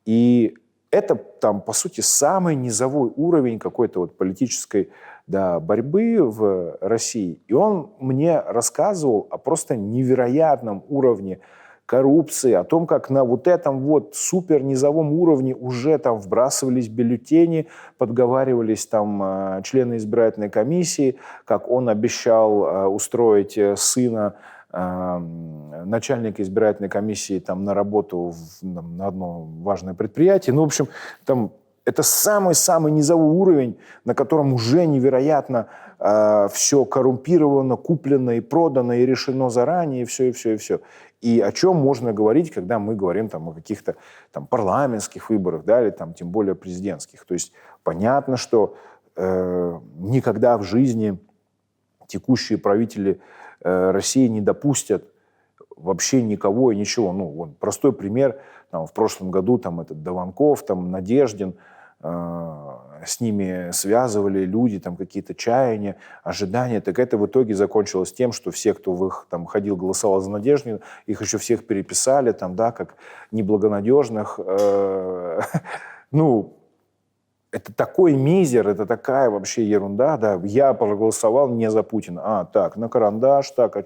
И это там, по сути, самый низовой уровень какой-то вот политической борьбы в России. И он мне рассказывал о просто невероятном уровне коррупции, о том, как на вот этом вот супер низовом уровне уже там вбрасывались бюллетени, подговаривались там члены избирательной комиссии, как он обещал устроить сына начальника избирательной комиссии там на работу на одно важное предприятие. В общем, там это самый-самый низовой уровень, на котором уже невероятно все коррумпировано, куплено и продано, и решено заранее, и все, и все, и все. И о чем можно говорить, когда мы говорим там, о каких-то там, парламентских выборах, да, или там, тем более президентских. То есть понятно, что никогда в жизни текущие правители России не допустят вообще никого и ничего. Простой пример. Там, в прошлом году там, этот Дованков, там, Надеждин, с ними связывали люди, там, какие-то чаяния, ожидания. Так это в итоге закончилось тем, что все, кто в их, там, ходил, голосовал за Надеждина, их еще всех переписали, там, да, как неблагонадежных. Это такой мизер, это такая вообще ерунда, да. Я проголосовал не за Путина. Так, на карандаш, так,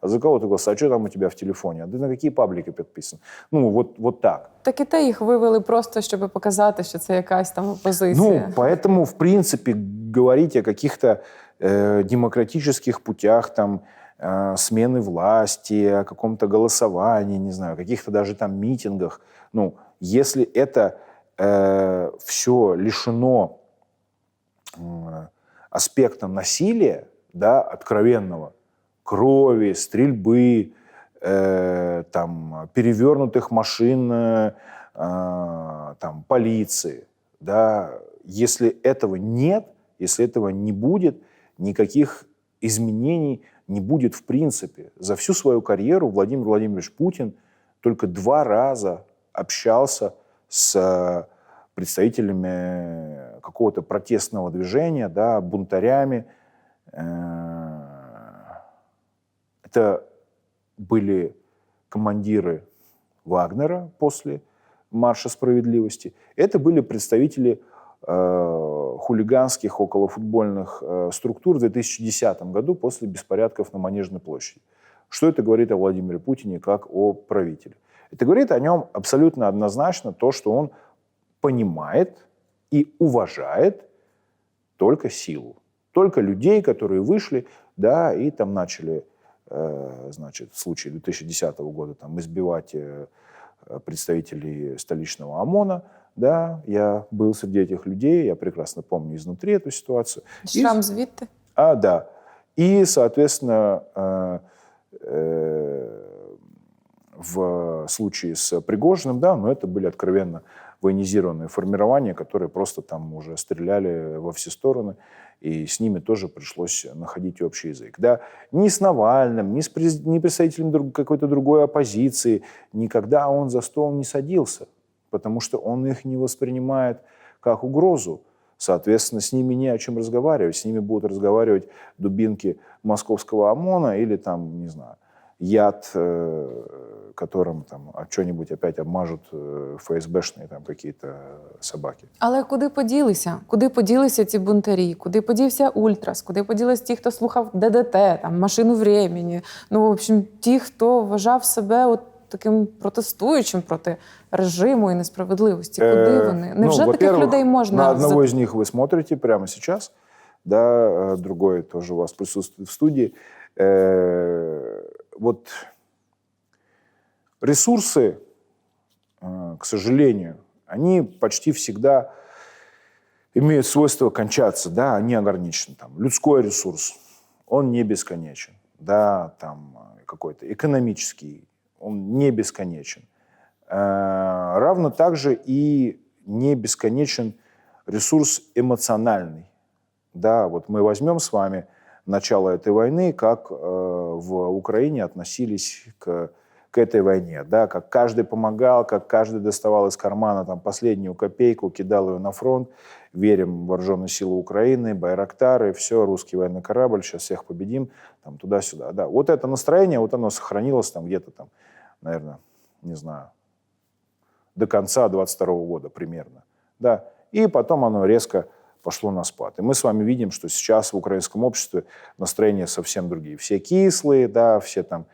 за кого ты голосовал? А что там у тебя в телефоне? А ты на какие паблики підписан? Вот так. Так і те їх вивели просто, щоб показати, що це якась там опозиція. Поэтому, в принципе, говорить о каких-то демократических путях, там, смены власти, о каком-то голосовании, не знаю, о каких-то даже там митингах, если это все лишено аспектом насилия, да, откровенного, крови, стрельбы, там, перевернутых машин там, полиции. Да, если этого нет, если этого не будет, никаких изменений не будет в принципе. За всю свою карьеру Владимир Владимирович Путин только 2 раза общался с представителями какого-то протестного движения, да, бунтарями. Это были командиры Вагнера после Марша справедливости. Это были представители хулиганских околофутбольных структур в 2010 году после беспорядков на Манежной площади. Что это говорит о Владимире Путине как о правителе? Это говорит о нем абсолютно однозначно то, что он понимает и уважает только силу. Только людей, которые вышли, да, и там начали, значит, в случае 2010 года там, избивать представителей столичного ОМОНа. Да, я был среди этих людей, я прекрасно помню изнутри эту ситуацию. Шрам звідти? Да. И, соответственно, в случае с Пригожиным, да, но это были откровенно военизированные формирования, которые просто там уже стреляли во все стороны, и с ними тоже пришлось находить общий язык. Да. Ни с Навальным, ни представителем какой-то другой оппозиции, никогда он за стол не садился, потому что он их не воспринимает как угрозу. Соответственно, с ними не о чем разговаривать. С ними будут разговаривать дубинки московского ОМОНа или там, не знаю, яд, которым там что-нибудь опять обмажут ФСБшные там какие-то собаки. Але куди поділися? Куди поділися ці бунтарі? Куди подівся Ультрас? Куди поділись ті, хто слухав ДДТ, там, «Машину времени»? Ну, в общем, ті, хто вважав себе от таким протестуючим проти режиму і несправедливості. Куди вони? Невже таких людей можна... На одного из них вы смотрите прямо сейчас, да, другой тоже у вас присутствует в студии. Вот ресурсы, к сожалению, они почти всегда имеют свойство кончаться, да, они ограничены. Там, людской ресурс, он не бесконечен, да, там какой-то экономический, он не бесконечен. Равно также и не бесконечен ресурс эмоциональный. Да, вот мы возьмем с вами начало этой войны, как в Украине относились к этой войне, да, как каждый помогал, как каждый доставал из кармана там, последнюю копейку, кидал ее на фронт, верим в вооруженные силы Украины, байрактары, все, русский военный корабль, сейчас всех победим, там, туда-сюда. Да. Вот это настроение, вот оно сохранилось там где-то там, наверное, не знаю, до конца 22 года примерно. Да. И потом оно резко пошло на спад. И мы с вами видим, что сейчас в украинском обществе настроения совсем другие. Все кислые, да, все там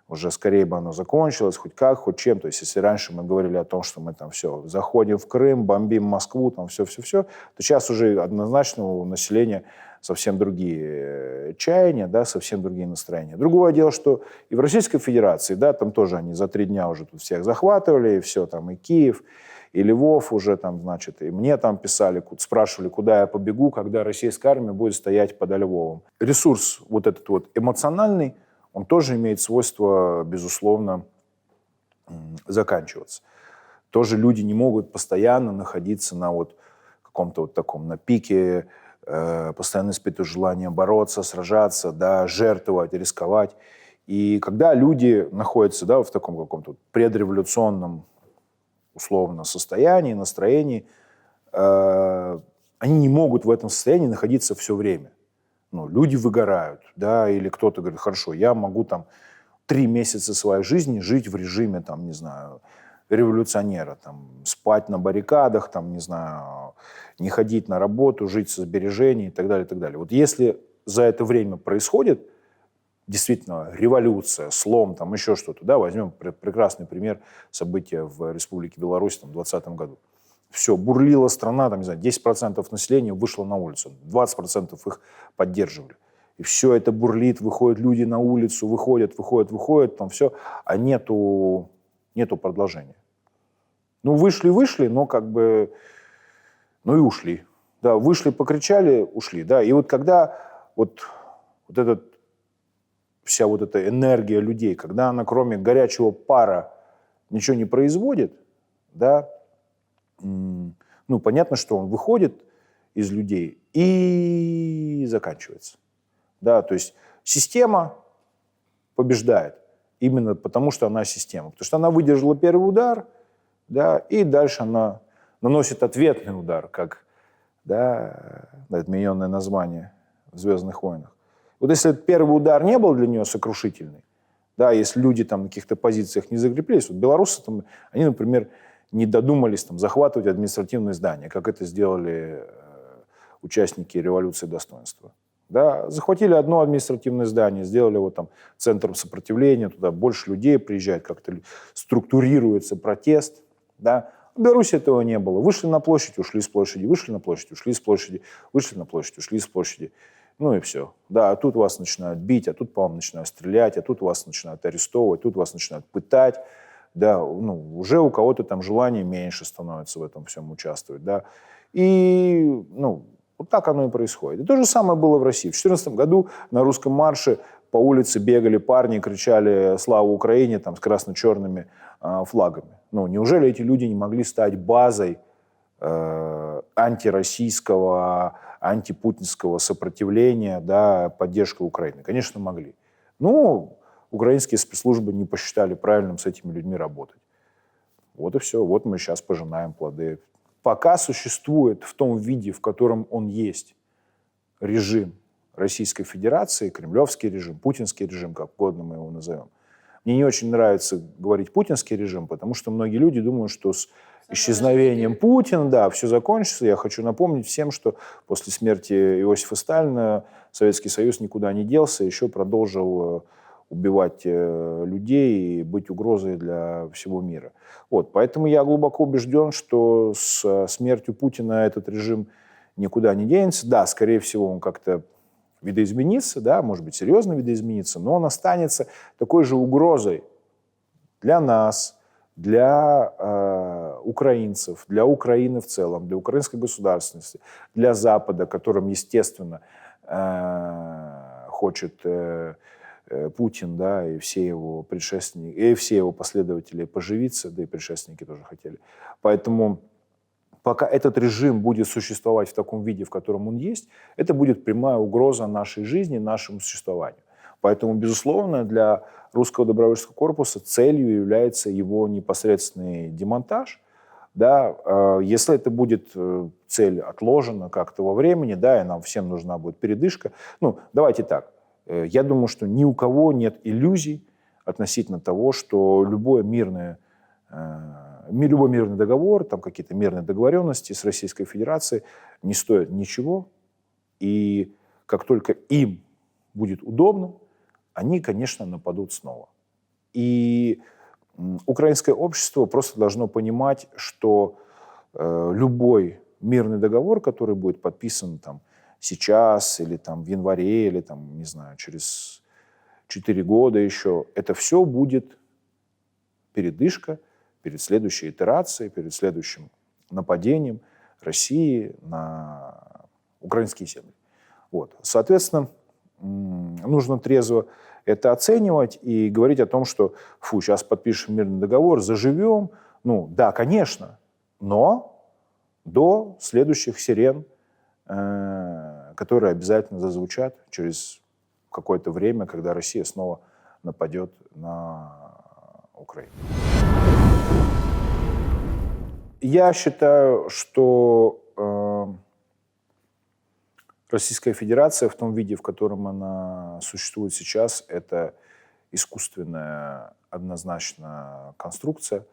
уже скорее бы оно закончилось, хоть как, хоть чем. То есть если раньше мы говорили о том, что мы там все, заходим в Крым, бомбим Москву, там все-все-все, то сейчас уже однозначно у населения совсем другие чаяния, да, совсем другие настроения. Другое дело, что и в Российской Федерации, да, там тоже они за 3 дня уже тут всех захватывали, и все, там и Киев, и Львов уже там, значит, и мне там писали, спрашивали, куда я побегу, когда российская армия будет стоять подо Львовом. Ресурс вот этот вот эмоциональный, он тоже имеет свойство, безусловно, заканчиваться. Тоже люди не могут постоянно находиться на вот каком-то вот таком, на пике, постоянно испытывают желание бороться, сражаться, да, жертвовать, рисковать. И когда люди находятся, да, в таком каком-то предреволюционном, условно, состоянии, настроении, они не могут в этом состоянии находиться все время. Ну, люди выгорают, да, или кто-то говорит, хорошо, я могу там 3 месяца своей жизни жить в режиме, там, не знаю, революционера, там, спать на баррикадах, там, не знаю, не ходить на работу, жить со сбережений и так далее, и так далее. Вот если за это время происходит действительно революция, слом, там, еще что-то, да, возьмем прекрасный пример события в Республике Беларусь там, в 2020 году. Все, бурлила страна, там, не знаю, 10% населения вышло на улицу, 20% их поддерживали. И все это бурлит, выходят люди на улицу, выходят, там все, а нету продолжения. Ну, вышли, но как бы, ну и ушли. Да, вышли, покричали, ушли, да. И вот когда вот вся вот эта энергия людей, когда она кроме горячего пара ничего не производит, да, ну, понятно, что он выходит из людей и заканчивается. Да, то есть система побеждает именно потому, что она система. Потому что она выдержала первый удар, да, и дальше она наносит ответный удар, как, да, отмененное название в «Звездных войнах». Вот если этот первый удар не был для нее сокрушительный, да, если люди там на каких-то позициях не закрепились, вот белорусы, там, они, например, не додумались там, захватывать административные здания, как это сделали участники революции достоинства. Да, захватили одно административное здание, сделали его там центром сопротивления, туда больше людей приезжает, как-то структурируется протест. Да. В Беларуси этого не было. Вышли на площадь, ушли с площади, вышли на площадь, ушли с площади, вышли на площадь, ушли с площади. Ну и все. Да, а тут вас начинают бить, а тут по вам начинают стрелять, а тут вас начинают арестовывать, тут вас начинают пытать. Да, ну, уже у кого-то там желание меньше становится в этом всем участвовать, да. И, ну, вот так оно и происходит. И то же самое было в России. В 2014 году на русском марше по улице бегали парни, кричали «Слава Украине!» там, с красно-черными флагами. Ну, неужели эти люди не могли стать базой антироссийского, антипутинского сопротивления, да, поддержки Украины? Конечно, могли. Ну, украинские спецслужбы не посчитали правильным с этими людьми работать. Вот и все. Вот мы сейчас пожинаем плоды пока существует в том виде, в котором он есть, режим Российской Федерации, кремлевский режим, путинский режим, как угодно мы его назовем. Мне не очень нравится говорить путинский режим, потому что многие люди думают, что с исчезновением Путина, да, все закончится. Я хочу напомнить всем, что после смерти Иосифа Сталина Советский Союз никуда не делся, еще продолжил убивать людей и быть угрозой для всего мира. Вот, поэтому я глубоко убежден, что с смертью Путина этот режим никуда не денется. Да, скорее всего, он как-то видоизменится, да, может быть, серьезно видоизменится, но он останется такой же угрозой для нас, для украинцев, для Украины в целом, для украинской государственности, для Запада, которым, естественно, хочет Путин, да, и все его предшественники, и все его последователи поживиться, да и предшественники тоже хотели. Поэтому пока этот режим будет существовать в таком виде, в котором он есть, это будет прямая угроза нашей жизни, нашему существованию. Поэтому, безусловно, для русского добровольческого корпуса целью является его непосредственный демонтаж. Да, если это будет цель отложена как-то во времени, да, и нам всем нужна будет передышка. Ну, давайте так. Я думаю, что ни у кого нет иллюзий относительно того, что любой мирный договор, там какие-то мирные договоренности с Российской Федерацией не стоят ничего. И как только им будет удобно, они, конечно, нападут снова. И украинское общество просто должно понимать, что любой мирный договор, который будет подписан там, сейчас или там, в январе, или там, не знаю, через 4 года еще, это все будет передышка перед следующей итерацией, перед следующим нападением России на украинские земли. Вот. Соответственно, нужно трезво это оценивать и говорить о том, что сейчас подпишем мирный договор, заживем. Ну, да, конечно, но до следующих сирен, которые обязательно зазвучат через какое-то время, когда Россия снова нападет на Украину. Я считаю, что Российская Федерация в том виде, в котором она существует сейчас, это искусственная однозначно конструкция,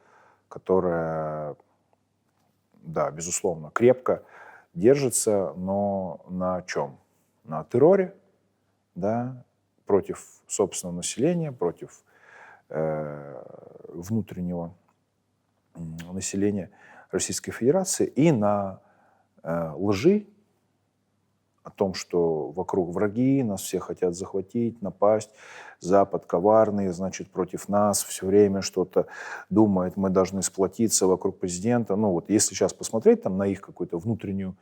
которая, да, безусловно, крепко держится, но на чем? На терроре, да, против собственного населения, против внутреннего населения Российской Федерации и на лжи о том, что вокруг враги, нас все хотят захватить, напасть, Запад коварный, значит, против нас все время что-то думает, мы должны сплотиться вокруг президента. Ну вот, если сейчас посмотреть там, на их какую-то внутреннюю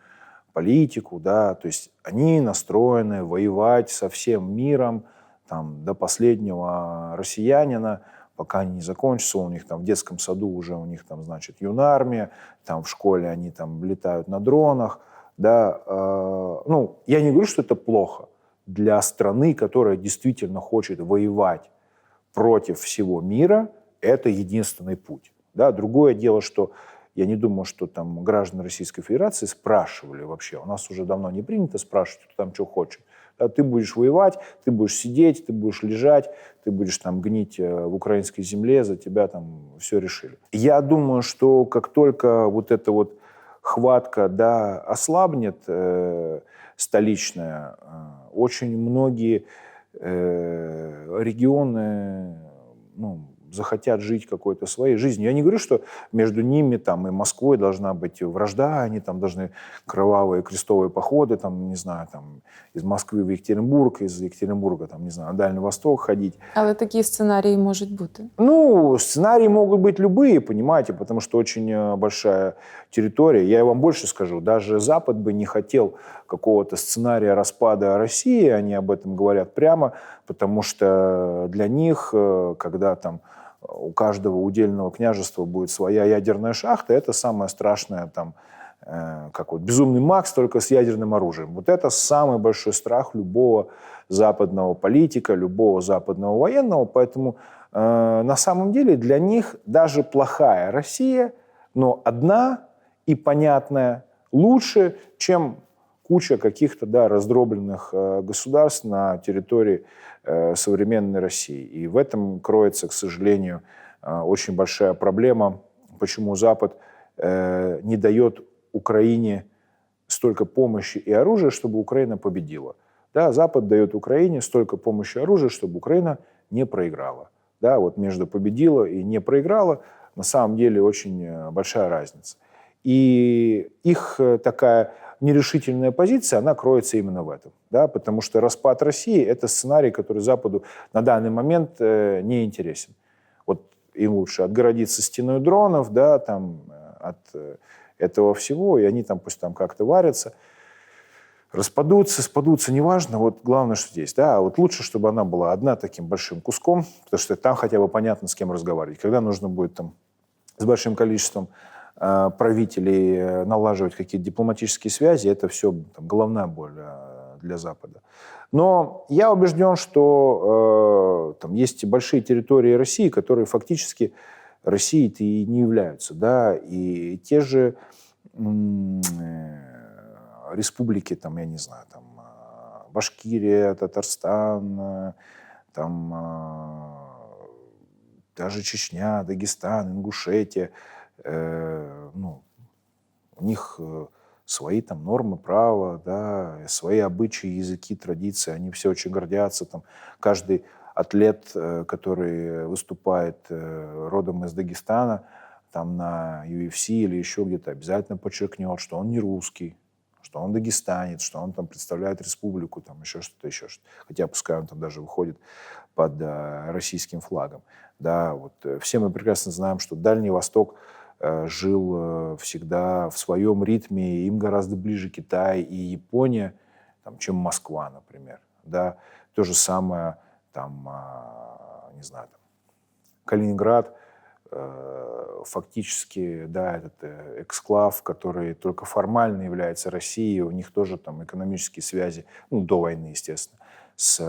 политику, да, то есть они настроены воевать со всем миром, там, до последнего россиянина, пока они не закончатся, у них там в детском саду уже у них там, значит, юнармия, там в школе они там летают на дронах, да, ну, я не говорю, что это плохо для страны, которая действительно хочет воевать против всего мира, это единственный путь, да, другое дело, что я не думаю, что там граждане Российской Федерации спрашивали вообще, у нас уже давно не принято спрашивать, кто там что хочет. Да, ты будешь воевать, ты будешь сидеть, ты будешь лежать, ты будешь там гнить в украинской земле, за тебя там все решили. Я думаю, что как только вот эта вот хватка, да, ослабнет столичная, очень многие регионы, ну, захотят жить какой-то своей жизнью. Я не говорю, что между ними там, и Москвой должна быть вражда, они там должны кровавые крестовые походы, там, не знаю, там, из Москвы в Екатеринбург, из Екатеринбурга, там, не знаю, на Дальний Восток ходить. Але такі сценарії можуть бути? Ну, сценарии могут быть любые, понимаете, потому что очень большая территория. Я вам больше скажу, даже Запад бы не хотел какого-то сценария распада России, они об этом говорят прямо, потому что для них, когда там у каждого удельного княжества будет своя ядерная шахта, это самое страшное, там, как вот безумный Макс, только с ядерным оружием. Вот это самый большой страх любого западного политика, любого западного военного. Поэтому на самом деле для них даже плохая Россия, но одна и понятная лучше, чем куча каких-то, да, раздробленных государств на территории современной России. И в этом кроется, к сожалению, очень большая проблема, почему Запад не дает Украине столько помощи и оружия, чтобы Украина победила. Да, Запад дает Украине столько помощи и оружия, чтобы Украина не проиграла. Да, вот между победила и не проиграла на самом деле очень большая разница. И их такая нерешительная позиция, она кроется именно в этом. Да, потому что распад России – это сценарий, который Западу на данный момент не интересен. Вот им лучше отгородиться стеной дронов, да, там, от этого всего, и они там пусть там как-то варятся, распадутся, спадутся, неважно. Вот главное, что здесь. Да, вот лучше, чтобы она была одна таким большим куском, потому что там хотя бы понятно, с кем разговаривать. Когда нужно будет там с большим количеством правителей налаживать какие-то дипломатические связи, это все там, головная боль для Запада. Но я убежден, что там есть большие территории России, которые фактически Россией-то и не являются. Да? И те же республики, там, я не знаю, там, Башкирия, Татарстан, там, даже Чечня, Дагестан, Ингушетия, ну, у них свои там нормы права, да, свои обычаи, языки, традиции, они все очень гордятся. Там, каждый атлет, который выступает родом из Дагестана, там на UFC или еще где-то, обязательно подчеркнет, что он не русский, что он дагестанец, что он там представляет республику, там еще что-то, еще что-то. Хотя пускай он там даже выходит под российским флагом. Да, вот, все мы прекрасно знаем, что Дальний Восток жил всегда в своем ритме, им гораздо ближе Китай и Япония, там, чем Москва, например. Да. То же самое, там, не знаю, там, Калининград, фактически, да, этот эксклав, который только формально является Россией, у них тоже там экономические связи, ну, до войны, естественно, с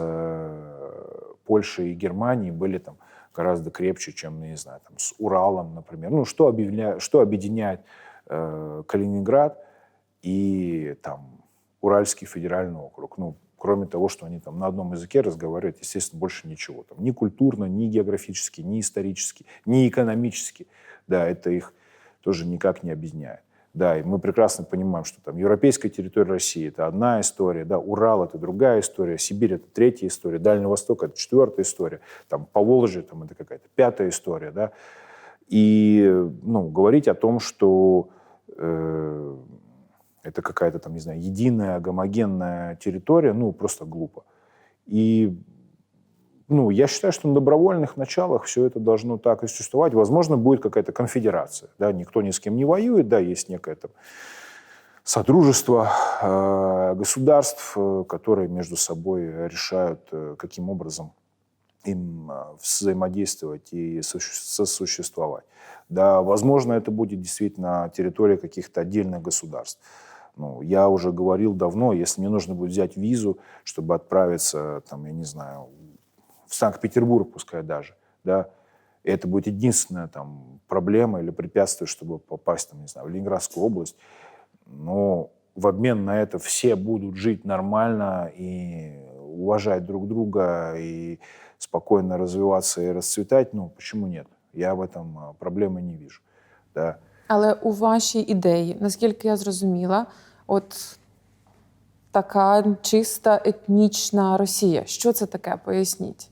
Польшей и Германией были там гораздо крепче, чем, не знаю, там, с Уралом, например. Ну, что объединяет Калининград и там Уральский федеральный округ? Ну, кроме того, что они там на одном языке разговаривают, естественно, больше ничего. Там, ни культурно, ни географически, ни исторически, ни экономически. Да, это их тоже никак не объединяет. Да, и мы прекрасно понимаем, что там европейская территория России – это одна история, да, Урал – это другая история, Сибирь – это третья история, Дальний Восток – это четвертая история, там, Поволжье – там, это какая-то пятая история, да. И, ну, говорить о том, что это какая-то там, не знаю, единая, гомогенная территория, ну, просто глупо. И, ну, я считаю, что на добровольных началах все это должно так и существовать. Возможно, будет какая-то конфедерация, да, никто ни с кем не воюет, да, есть некое там содружество государств, которые между собой решают, каким образом им взаимодействовать и сосуществовать. Да, возможно, это будет действительно территория каких-то отдельных государств. Ну, я уже говорил давно, если мне нужно будет взять визу, чтобы отправиться, там, я не знаю, в Санкт-Петербург, пускай даже, да, и это будет единственная там проблема или препятствие, чтобы попасть, там, не знаю, в Ленинградскую область. Но в обмен на это все будут жить нормально и уважать друг друга, и спокойно развиваться и расцветать. Ну, почему нет? Я в этом проблемы не вижу. Да. Але у вашій ідеї, наскільки я зрозуміла, от така чиста етнічна Росія. Що це таке? Поясніть.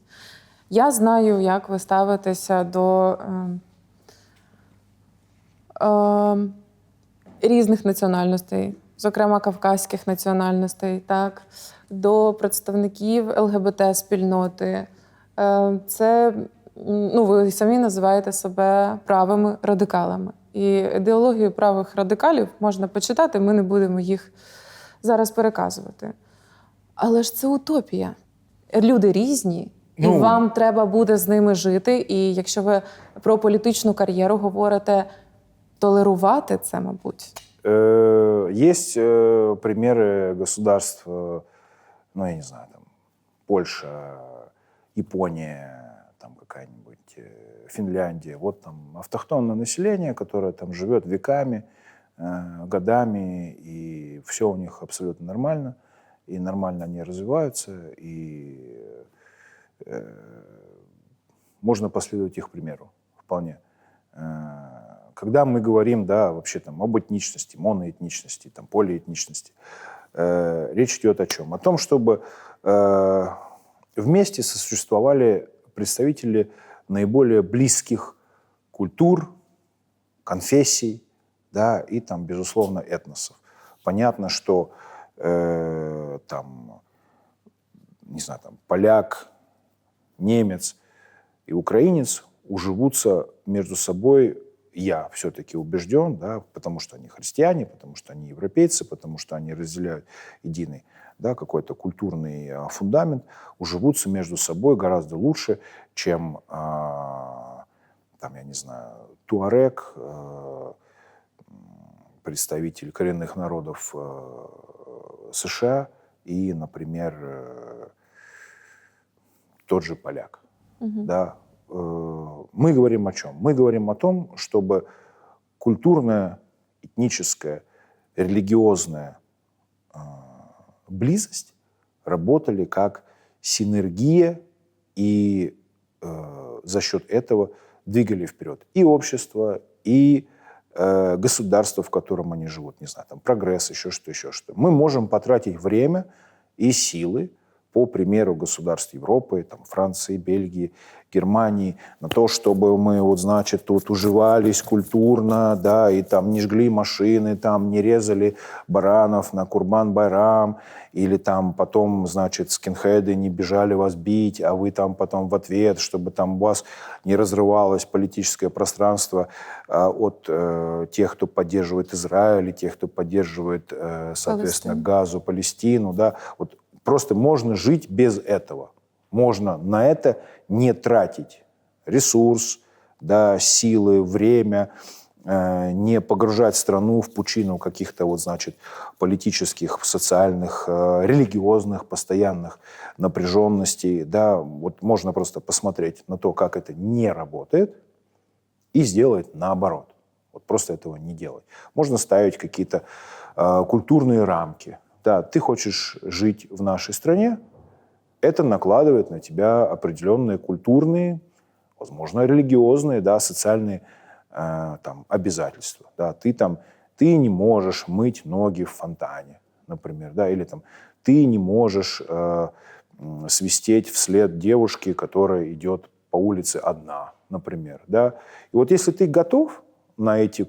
Я знаю, як ви ставитеся до різних національностей, зокрема кавказьких національностей, так, до представників ЛГБТ-спільноти. Це, ну, ви самі називаєте себе правими радикалами. І ідеологію правих радикалів можна почитати, ми не будемо їх зараз переказувати. Але ж це утопія. Люди різні, і вам треба буде з ними жити. І якщо ви про політичну кар'єру говорите, толерувати це, мабуть. Есть примеры государств, ну, я не знаю, там, Польша, Япония, там какая-нибудь Финляндия. Вот там автохтонное население, которое там живет веками, годами, и все у них абсолютно нормально, и нормально они развиваются, и можно последовать их примеру вполне. Когда мы говорим, да, вообще там об этничности, моноэтничности, там, полиэтничности, речь идет о чем? О том, чтобы вместе сосуществовали представители наиболее близких культур, конфессий, да, и там, безусловно, этносов. Понятно, что там, не знаю, там, поляк, немец и украинец уживутся между собой, я все-таки убежден, да, потому что они христиане, потому что они европейцы, потому что они разделяют единый, да, какой-то культурный фундамент, уживутся между собой гораздо лучше, чем, там, я не знаю, туарек, представитель коренных народов США и, например, тот же поляк. Да. Мы говорим о чем? Мы говорим о том, чтобы культурная, этническая, религиозная близость работали как синергия и за счет этого двигали вперед и общество, и государство, в котором они живут. Не знаю, там прогресс, еще что. Мы можем потратить время и силы, по примеру государств Европы, там, Франции, Бельгии, Германии, на то, чтобы мы, вот, значит, тут уживались культурно, да, и там не жгли машины, там не резали баранов на Курбан-Байрам, или там потом, значит, скинхеды не бежали вас бить, а вы там потом в ответ, чтобы там у вас не разрывалось политическое пространство от тех, кто поддерживает Израиль, и тех, кто поддерживает, соответственно, Газу, Палестину, да, вот. Просто можно жить без этого. Можно на это не тратить ресурс, да, силы, время, не погружать страну в пучину каких-то, вот, значит, политических, социальных, религиозных, постоянных напряженностей. Да. Вот можно просто посмотреть на то, как это не работает, и сделать наоборот. Вот просто этого не делать. Можно ставить какие-то культурные рамки. Да, ты хочешь жить в нашей стране, это накладывает на тебя определенные культурные, возможно, религиозные, да, социальные там, обязательства. Да. Ты не можешь мыть ноги в фонтане, например, да, или там, ты не можешь свистеть вслед девушке, которая идет по улице одна, например. Да. И вот если ты готов на эти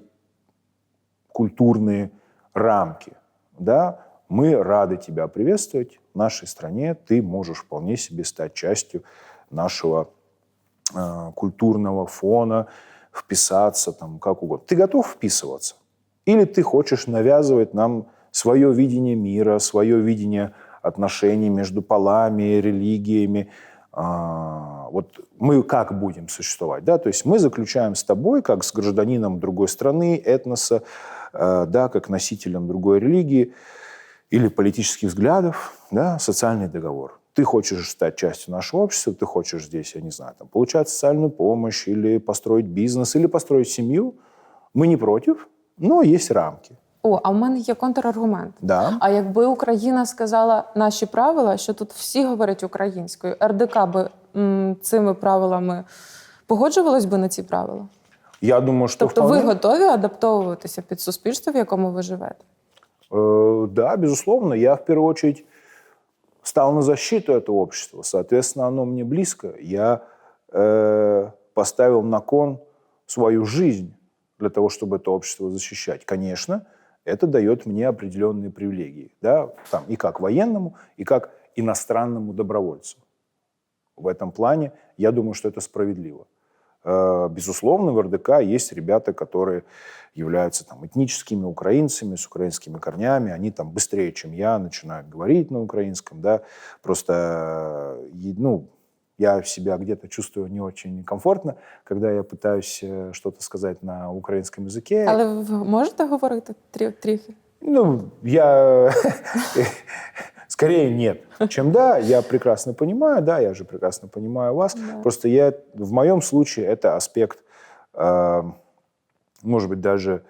культурные рамки, да, мы рады тебя приветствовать в нашей стране. Ты можешь вполне себе стать частью нашего культурного фона, вписаться там как угодно. Ты готов вписываться? Или ты хочешь навязывать нам свое видение мира, свое видение отношений между полами, религиями? Вот мы как будем существовать? Да? То есть мы заключаем с тобой, как с гражданином другой страны, этноса, да, как носителем другой религии, или политических взглядов, да, социальный договор. Ты хочешь стать частью нашего общества, ты хочешь здесь, я не знаю, там, получать социальную помощь, или построить бизнес, или построить семью. Мы не против, но есть рамки. О, а в мене є контраргумент. Да. А якби Україна сказала наші правила, що тут всі говорять українською, РДК би цими правилами погоджувалась би на ці правила? Я думаю, що тобто ви готові адаптовуватися під суспільство, в якому ви живете? Да, безусловно. Я, в первую очередь, стал на защиту этого общества. Соответственно, оно мне близко. Я поставил на кон свою жизнь для того, чтобы это общество защищать. Конечно, это дает мне определенные привилегии. Да? Там, и как военному, и как иностранному добровольцу. В этом плане я думаю, что это справедливо. Безусловно, в РДК есть ребята, которые являются там, этническими украинцами, с украинскими корнями. Они там быстрее, чем я, начинают говорить на украинском. Да? Просто ну, я себя где-то чувствую не очень комфортно, когда я пытаюсь что-то сказать на украинском языке. Але ви можете говорити трохи? Ну, я... Скорее нет, чем да. Я прекрасно понимаю, да, я же прекрасно понимаю вас. Да. Просто в моем случае это аспект, может быть, даже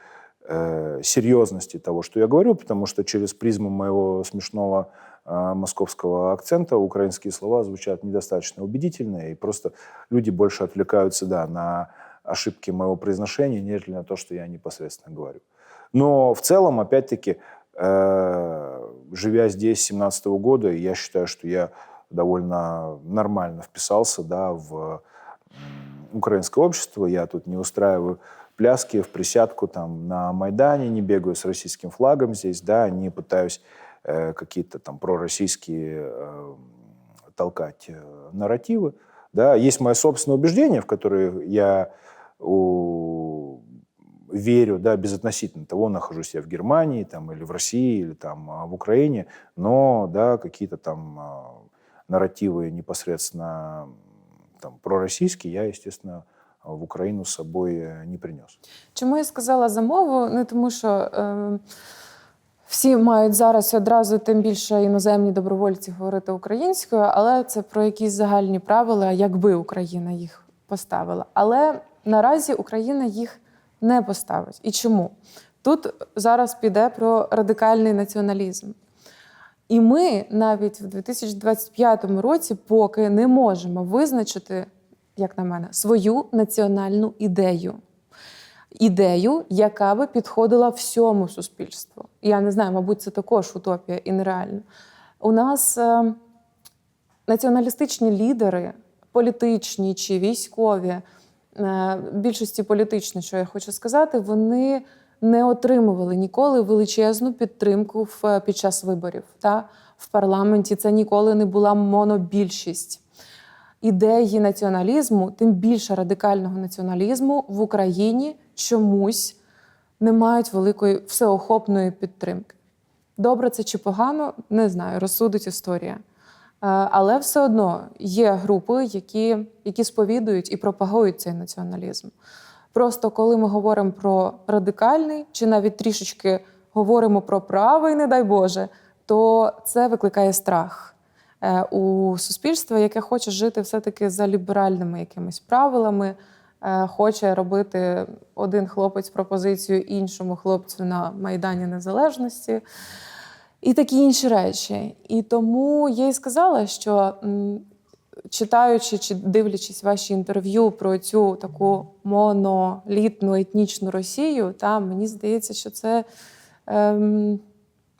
серьезности того, что я говорю, потому что через призму моего смешного московского акцента украинские слова звучат недостаточно убедительно, и просто люди больше отвлекаются, да, на ошибки моего произношения, нежели на то, что я непосредственно говорю. Но в целом, опять-таки, живя здесь с 2017 года, я считаю, что я довольно нормально вписался, да, в украинское общество. Я тут не устраиваю пляски в присядку там, на Майдане, не бегаю с российским флагом здесь, да, не пытаюсь какие-то там пророссийские толкать нарративы. Да. Есть мое собственное убеждение, в которое я верю, да, безотносительно того, нахожусь я в Германии там, или в России, или там, в Украине, но да, какие-то там нарративы непосредственно там, проросійські я, естественно, в Україну з собою не принес. Чому я сказала за мову? Не тому, що всі мають зараз одразу, тим більше іноземні добровольці, говорити українською, але це про якісь загальні правила, якби Україна їх поставила. Але наразі Україна їх не поставить. І чому? Тут зараз піде про радикальний націоналізм. І ми навіть в 2025 році поки не можемо визначити, як на мене, свою національну ідею. Ідею, яка би підходила всьому суспільству. Я не знаю, мабуть, це також утопія і нереально. У нас націоналістичні лідери, політичні чи військові, більшості політичні, що я хочу сказати, вони не отримували ніколи величезну підтримку під час виборів. В парламенті це ніколи не була монобільшість. Ідеї націоналізму, тим більше радикального націоналізму, в Україні чомусь не мають великої всеохопної підтримки. Добре це чи погано, не знаю, розсудить історія. Але все одно є групи, які сповідують і пропагують цей націоналізм. Просто коли ми говоримо про радикальний, чи навіть трішечки говоримо про правий, не дай Боже, то це викликає страх у суспільства, яке хоче жити все-таки за ліберальними якимись правилами, хоче робити один хлопець пропозицію іншому хлопцю на Майдані Незалежності і такі інші речі. І тому я й сказала, що читаючи чи дивлячись ваші інтерв'ю про цю таку монолітну етнічну Росію, мені здається, що це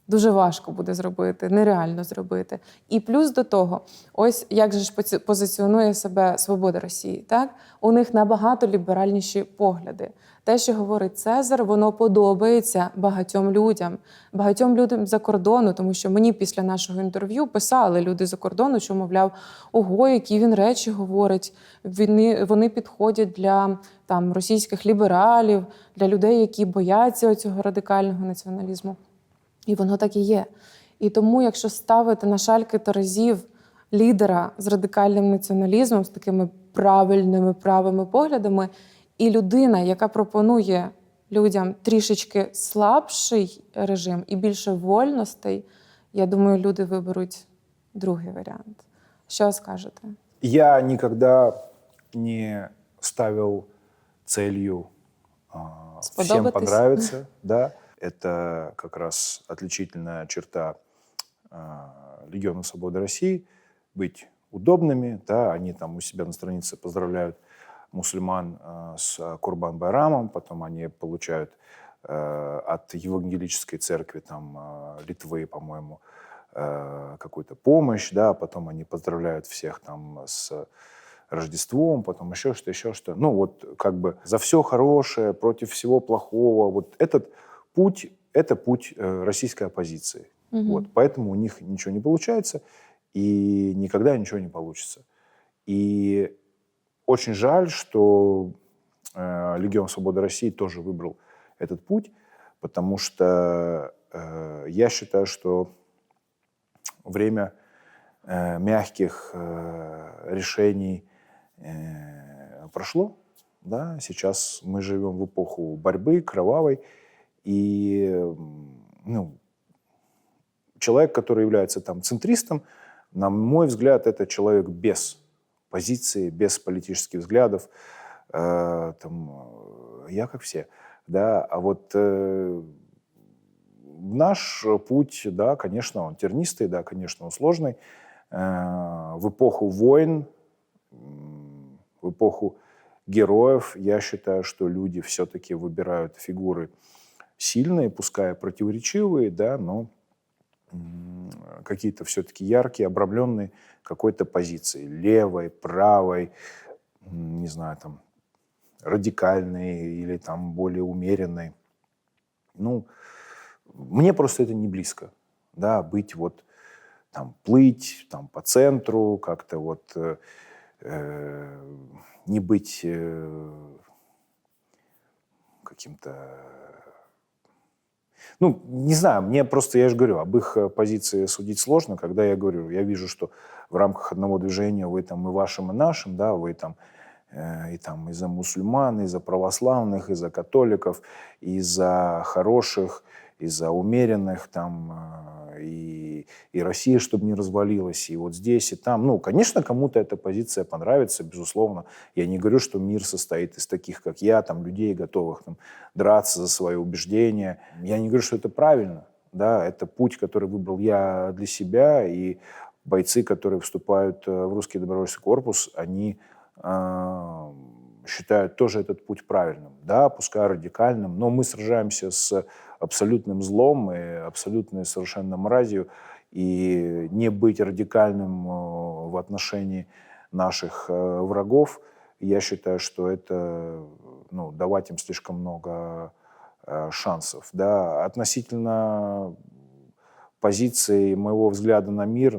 дуже важко буде зробити, нереально зробити. І плюс до того, ось як же ж позиціонує себе «Свобода Росії». Так? У них набагато ліберальніші погляди. Те, що говорить Цезар, воно подобається багатьом людям за кордону, тому що мені після нашого інтерв'ю писали люди за кордону, що, мовляв, ого, які він речі говорить, вони підходять для російських лібералів, для людей, які бояться цього радикального націоналізму. І воно так і є. І тому, якщо ставити на шальки терезів лідера з радикальним націоналізмом, з такими правильними, правими поглядами, і людина, яка пропонує людям трішечки слабший режим і більше вольностей, я думаю, люди виберуть другий варіант. Що скажете? Я никогда не ставил целью всем понравиться. Да. Это как раз отличительная черта Легиона Свободы России – быть удобными. Да. Они там у себя на странице поздравляют мусульман с Курбан-Байрамом, потом они получают от Евангелической церкви там, Литвы, по-моему, какую-то помощь, да, потом они поздравляют всех там с Рождеством, потом еще что. Ну вот как бы за все хорошее, против всего плохого. Вот этот путь – это путь российской оппозиции. Угу. Вот, поэтому у них ничего не получается и никогда ничего не получится. И очень жаль, что Легион Свободы России тоже выбрал этот путь, потому что я считаю, что время мягких решений прошло. Да? Сейчас мы живем в эпоху борьбы кровавой. И человек, который является там центристом, на мой взгляд, это человек без позиции, без политических взглядов. Я как все. да, а вот наш путь, да, конечно, он тернистый, да, конечно, он сложный. В эпоху войн, в эпоху героев, я считаю, что люди все-таки выбирают фигуры сильные, пускай противоречивые, да, но какие-то все-таки яркие, обрамленные какой-то позицией. Левой, правой, не знаю, там, радикальной или там более умеренной. Ну, мне просто это не близко, да, быть вот там, плыть там по центру, как-то вот не быть каким-то... Ну, не знаю, мне просто, я же говорю, об их позиции судить сложно, когда я говорю, я вижу, что в рамках одного движения вы там и вашим, и нашим, да, вы там и за мусульман, и за православных, и за католиков, и за хороших, и за умеренных, там, и Россия, чтобы не развалилась, и вот здесь, и там. Ну, конечно, кому-то эта позиция понравится, безусловно. Я не говорю, что мир состоит из таких, как я, там, людей, готовых там, драться за свои убеждения. Я не говорю, что это правильно. Да, это путь, который выбрал я для себя, и бойцы, которые вступают в русский добровольческий корпус, они считают тоже этот путь правильным. Да, пускай радикальным, но мы сражаемся с абсолютным злом и абсолютной совершенно мразью, и не быть радикальным в отношении наших врагов, я считаю, что это давать им слишком много шансов. Да. Относительно позиции моего взгляда на мир,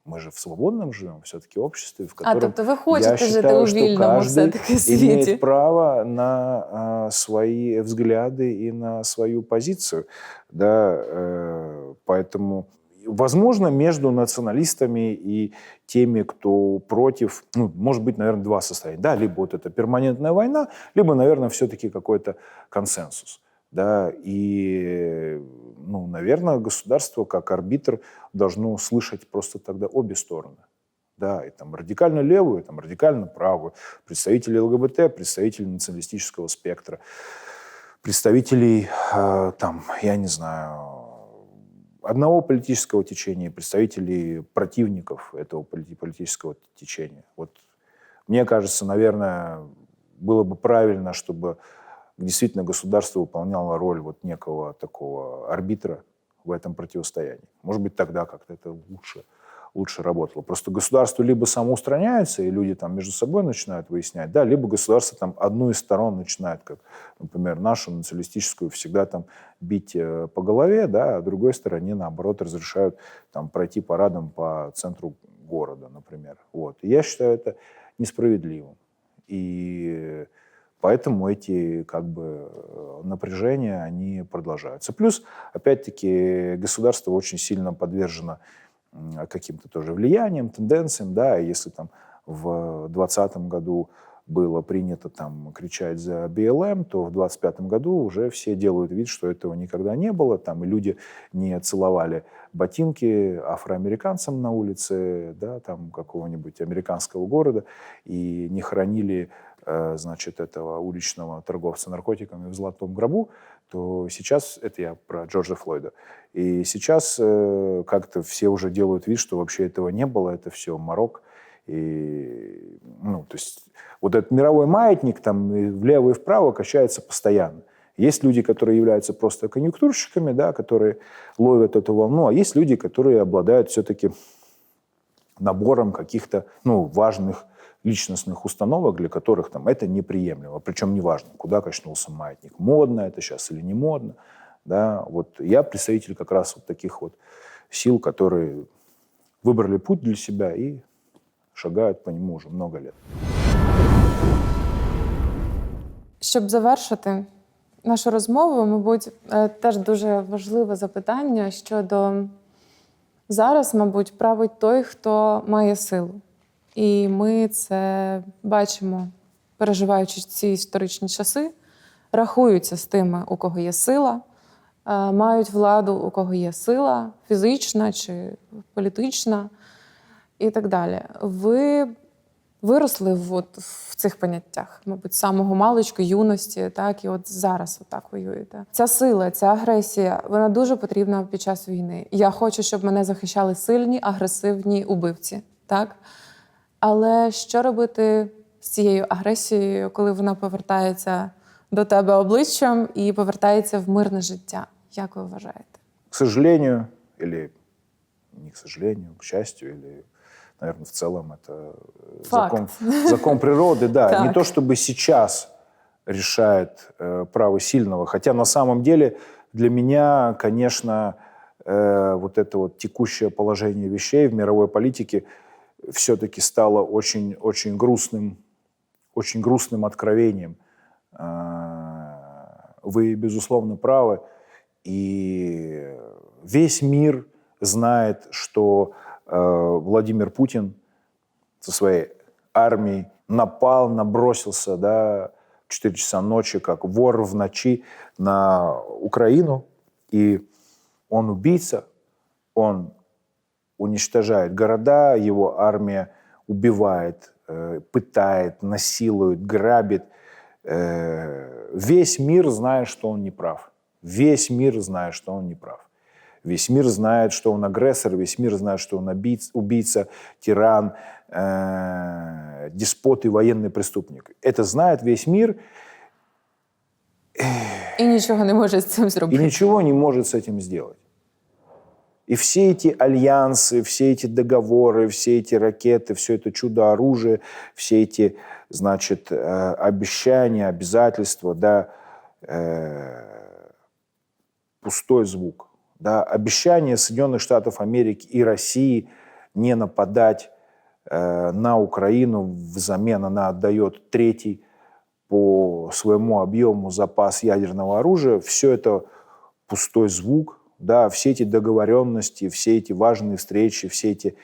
мы же в свободном живем все-таки обществе, в котором, тобто ви хочете я жити считаю, у что вільному каждый все-таки світі? имеет право на свои взгляды и на свою позицию. Да, поэтому, возможно, между националистами и теми, кто против, может быть, наверное, два состояния. Да, либо вот это перманентная война, либо, наверное, все-таки какой-то консенсус. Да, и, наверное, государство как арбитр должно слышать просто тогда обе стороны. Да, и там радикально левую, и там радикально правую, представителей ЛГБТ, представителей националистического спектра, представителей, я не знаю, одного политического течения, представителей противников этого политического течения. Вот мне кажется, наверное, было бы правильно, чтобы действительно государство выполняло роль вот некого такого арбитра в этом противостоянии. Может быть, тогда как-то это лучше работало. Просто государство либо самоустраняется, и люди там между собой начинают выяснять, да, либо государство там одну из сторон начинает, как, например, нашу националистическую, всегда там бить по голове, да, а другой стороне, наоборот, разрешают там пройти парадом по центру города, например. Вот. И я считаю это несправедливым. И поэтому эти напряжения, они продолжаются. Плюс, опять-таки, государство очень сильно подвержено каким-то тоже влияниям, тенденциям. Да, если там в 2020 году было принято там кричать за БЛМ, то в 2025 году уже все делают вид, что этого никогда не было. Там и люди не целовали ботинки афроамериканцам на улице, да, там какого-нибудь американского города, и не хоронили этого уличного торговца наркотиками в золотом гробу, то сейчас, это я про Джорджа Флойда, и сейчас как-то все уже делают вид, что вообще этого не было, это все морок. И, то есть вот этот мировой маятник там и влево и вправо качается постоянно. Есть люди, которые являются просто конъюнктурщиками, да, которые ловят эту волну, а есть люди, которые обладают все-таки набором каких-то важных личностных установок, для которых там это неприемлемо. Причем неважно, куда качнулся маятник. Модно это сейчас или не модно. Да? Вот я представитель как раз вот таких вот сил, которые выбрали путь для себя и шагают по нему уже много лет. Щоб завершити нашу розмову, мабуть, теж дуже важливе запитання щодо зараз, мабуть, править той, хто має силу. І ми це бачимо, переживаючи ці історичні часи, рахуються з тими, у кого є сила, мають владу, у кого є сила, фізична чи політична і так далі. Ви виросли в цих поняттях, мабуть, з самого маличку, юності, так, і от зараз отак воюєте. Ця сила, ця агресія, вона дуже потрібна під час війни. Я хочу, щоб мене захищали сильні, агресивні убивці, так? Але що робити з цією агресією, коли вона повертається до тебе обличчям і повертається в мирне життя? Як ви вважаєте? К сожалению, или не к сожалению, к счастью, или, наверное, в целом это закон природы. Да, не то чтобы сейчас решает право сильного, хотя на самом деле для меня, конечно, вот это вот текущее положение вещей в мировой политике все-таки стало очень, очень грустным откровением. Вы, безусловно, правы. И весь мир знает, что Владимир Путин со своей армией напал, набросился, да, в 4 часа ночи, как вор в ночи, на Украину. И он убийца, он уничтожает города, его армия убивает, пытает, насилует, грабит. Весь мир знает, что он не прав. Весь мир знает, что он не прав. Весь мир знает, что он агрессор, весь мир знает, что он убийца, тиран, деспот и военный преступник. Это знает весь мир. И ничего не может с этим сделать. И ничего не может с этим сделать. И все эти альянсы, все эти договоры, все эти ракеты, все это чудо-оружие, все эти, значит, обещания, обязательства, да, пустой звук. Да, обещание Соединенных Штатов Америки и России не нападать на Украину, взамен она отдает третий по своему объему запас ядерного оружия. Все это пустой звук. Да, все эти договоренности, все эти важные встречи, все эти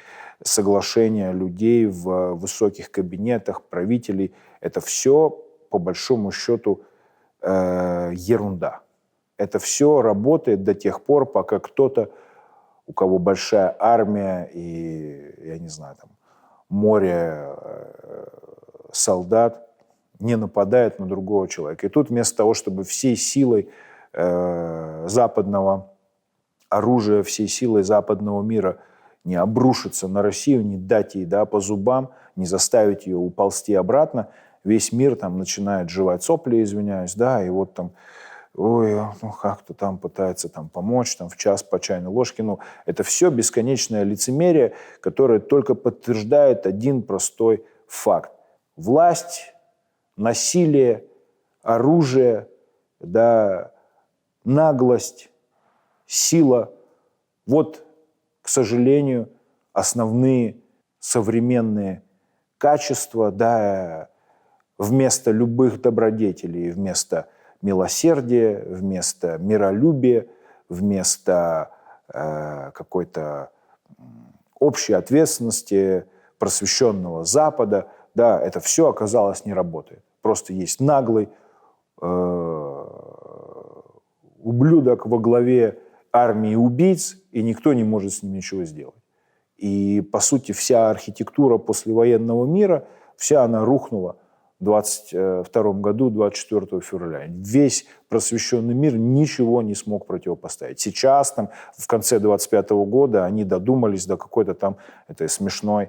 соглашения людей в высоких кабинетах, правителей, это все, по большому счету, ерунда. Это все работает до тех пор, пока кто-то, у кого большая армия и, я не знаю, там, море солдат, не нападает на другого человека. И тут вместо того, чтобы всей силой западного оружия, всей силой западного мира не обрушиться на Россию, не дать ей, да, по зубам, не заставить ее уползти обратно, весь мир там начинает жевать сопли, извиняюсь, да, и вот там, ой, ну как-то там пытается там помочь, там в час по чайной ложке. Ну, это все бесконечное лицемерие, которое только подтверждает один простой факт. Власть, насилие, оружие, да, наглость, сила. Вот, к сожалению, основные современные качества, да, вместо любых добродетелей, вместо милосердия, вместо миролюбия, вместо какой-то общей ответственности просвещенного Запада, да, это все оказалось не работает. Просто есть наглый ублюдок во главе армии убийц, и никто не может с ним ничего сделать. И, по сути, вся архитектура послевоенного мира, вся она рухнула в 22 году, 24 февраля. Весь просвещенный мир ничего не смог противопоставить. Сейчас, там, в конце 25 года, они додумались до какой-то там этой смешной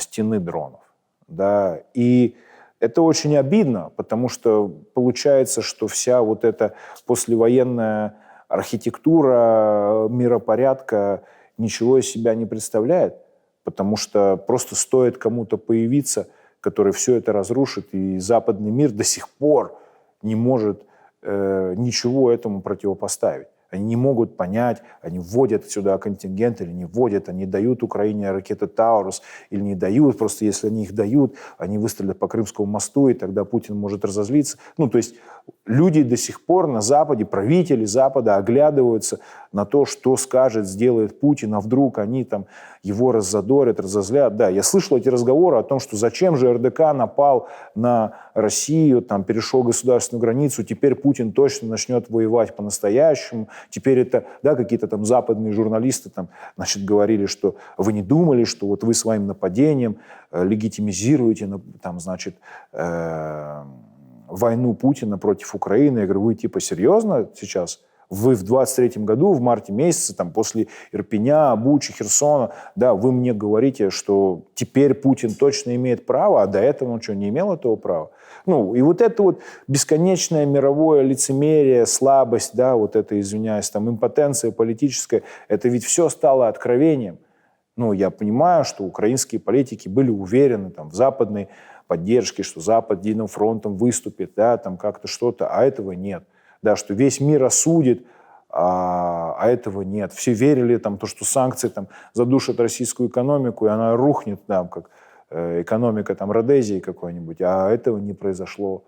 стены дронов. Да? И это очень обидно, потому что получается, что вся вот эта послевоенная архитектура миропорядка ничего из себя не представляет, потому что просто стоит кому-то появиться, который все это разрушит, и западный мир до сих пор не может ничего этому противопоставить. Они не могут понять, они вводят сюда контингент или не вводят, они дают Украине ракеты «Таурус» или не дают, просто если они их дают, они выстрелят по Крымскому мосту, и тогда Путин может разозлиться. Ну, то есть люди до сих пор на Западе, правители Запада оглядываются на то, что скажет, сделает Путин, а вдруг они там его раззадорят, разозлят. Да, я слышал эти разговоры о том, что зачем же РДК напал на Россию, там, перешел государственную границу, теперь Путин точно начнет воевать по-настоящему, Теперь это, да, какие-то там западные журналисты там, значит, говорили, что вы не думали, что вот вы своим нападением легитимизируете, там, значит, войну Путина против Украины. Я говорю, вы типа серьезно сейчас? Вы в 23-м году, в марте месяце, там, после Ирпеня, Бучи, Херсона, да, вы мне говорите, что теперь Путин точно имеет право, а до этого он что, не имел этого права? Ну, и вот это вот бесконечное мировое лицемерие, слабость, да, вот это, извиняюсь, там, импотенция политическая, это ведь все стало откровением. Ну, я понимаю, что украинские политики были уверены там, в западной поддержке, что Запад единым фронтом выступит, да, там как-то что-то, а этого нет. Да, что весь мир осудит, а этого нет. Все верили, там, то, что санкции там, задушат российскую экономику, и она рухнет, там, как экономика там, Родезии какой-нибудь, а этого не произошло.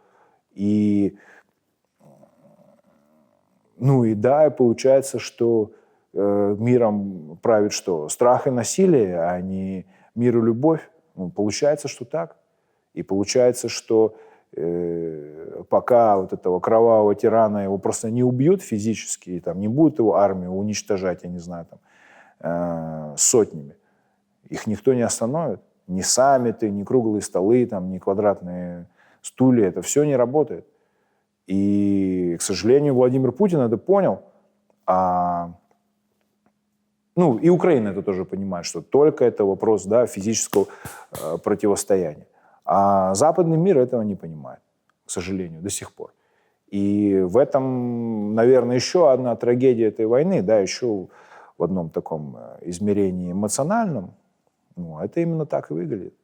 И, ну и да, получается, что миром правит что? Страх и насилие, а не мир и любовь. Ну, получается, что так. И получается, что пока вот этого кровавого тирана его просто не убьют физически, и там не будет его армию уничтожать, я не знаю, там, сотнями, их никто не остановит. Ни саммиты, ни круглые столы, там, ни квадратные стулья. Это все не работает. И, к сожалению, Владимир Путин это понял. Ну, и Украина это тоже понимает, что только это вопрос, да, физического противостояния. А западный мир этого не понимает, к сожалению, до сих пор. И в этом, наверное, еще одна трагедия этой войны, да, еще в одном таком измерении эмоциональном, ну, это именно так и выглядит.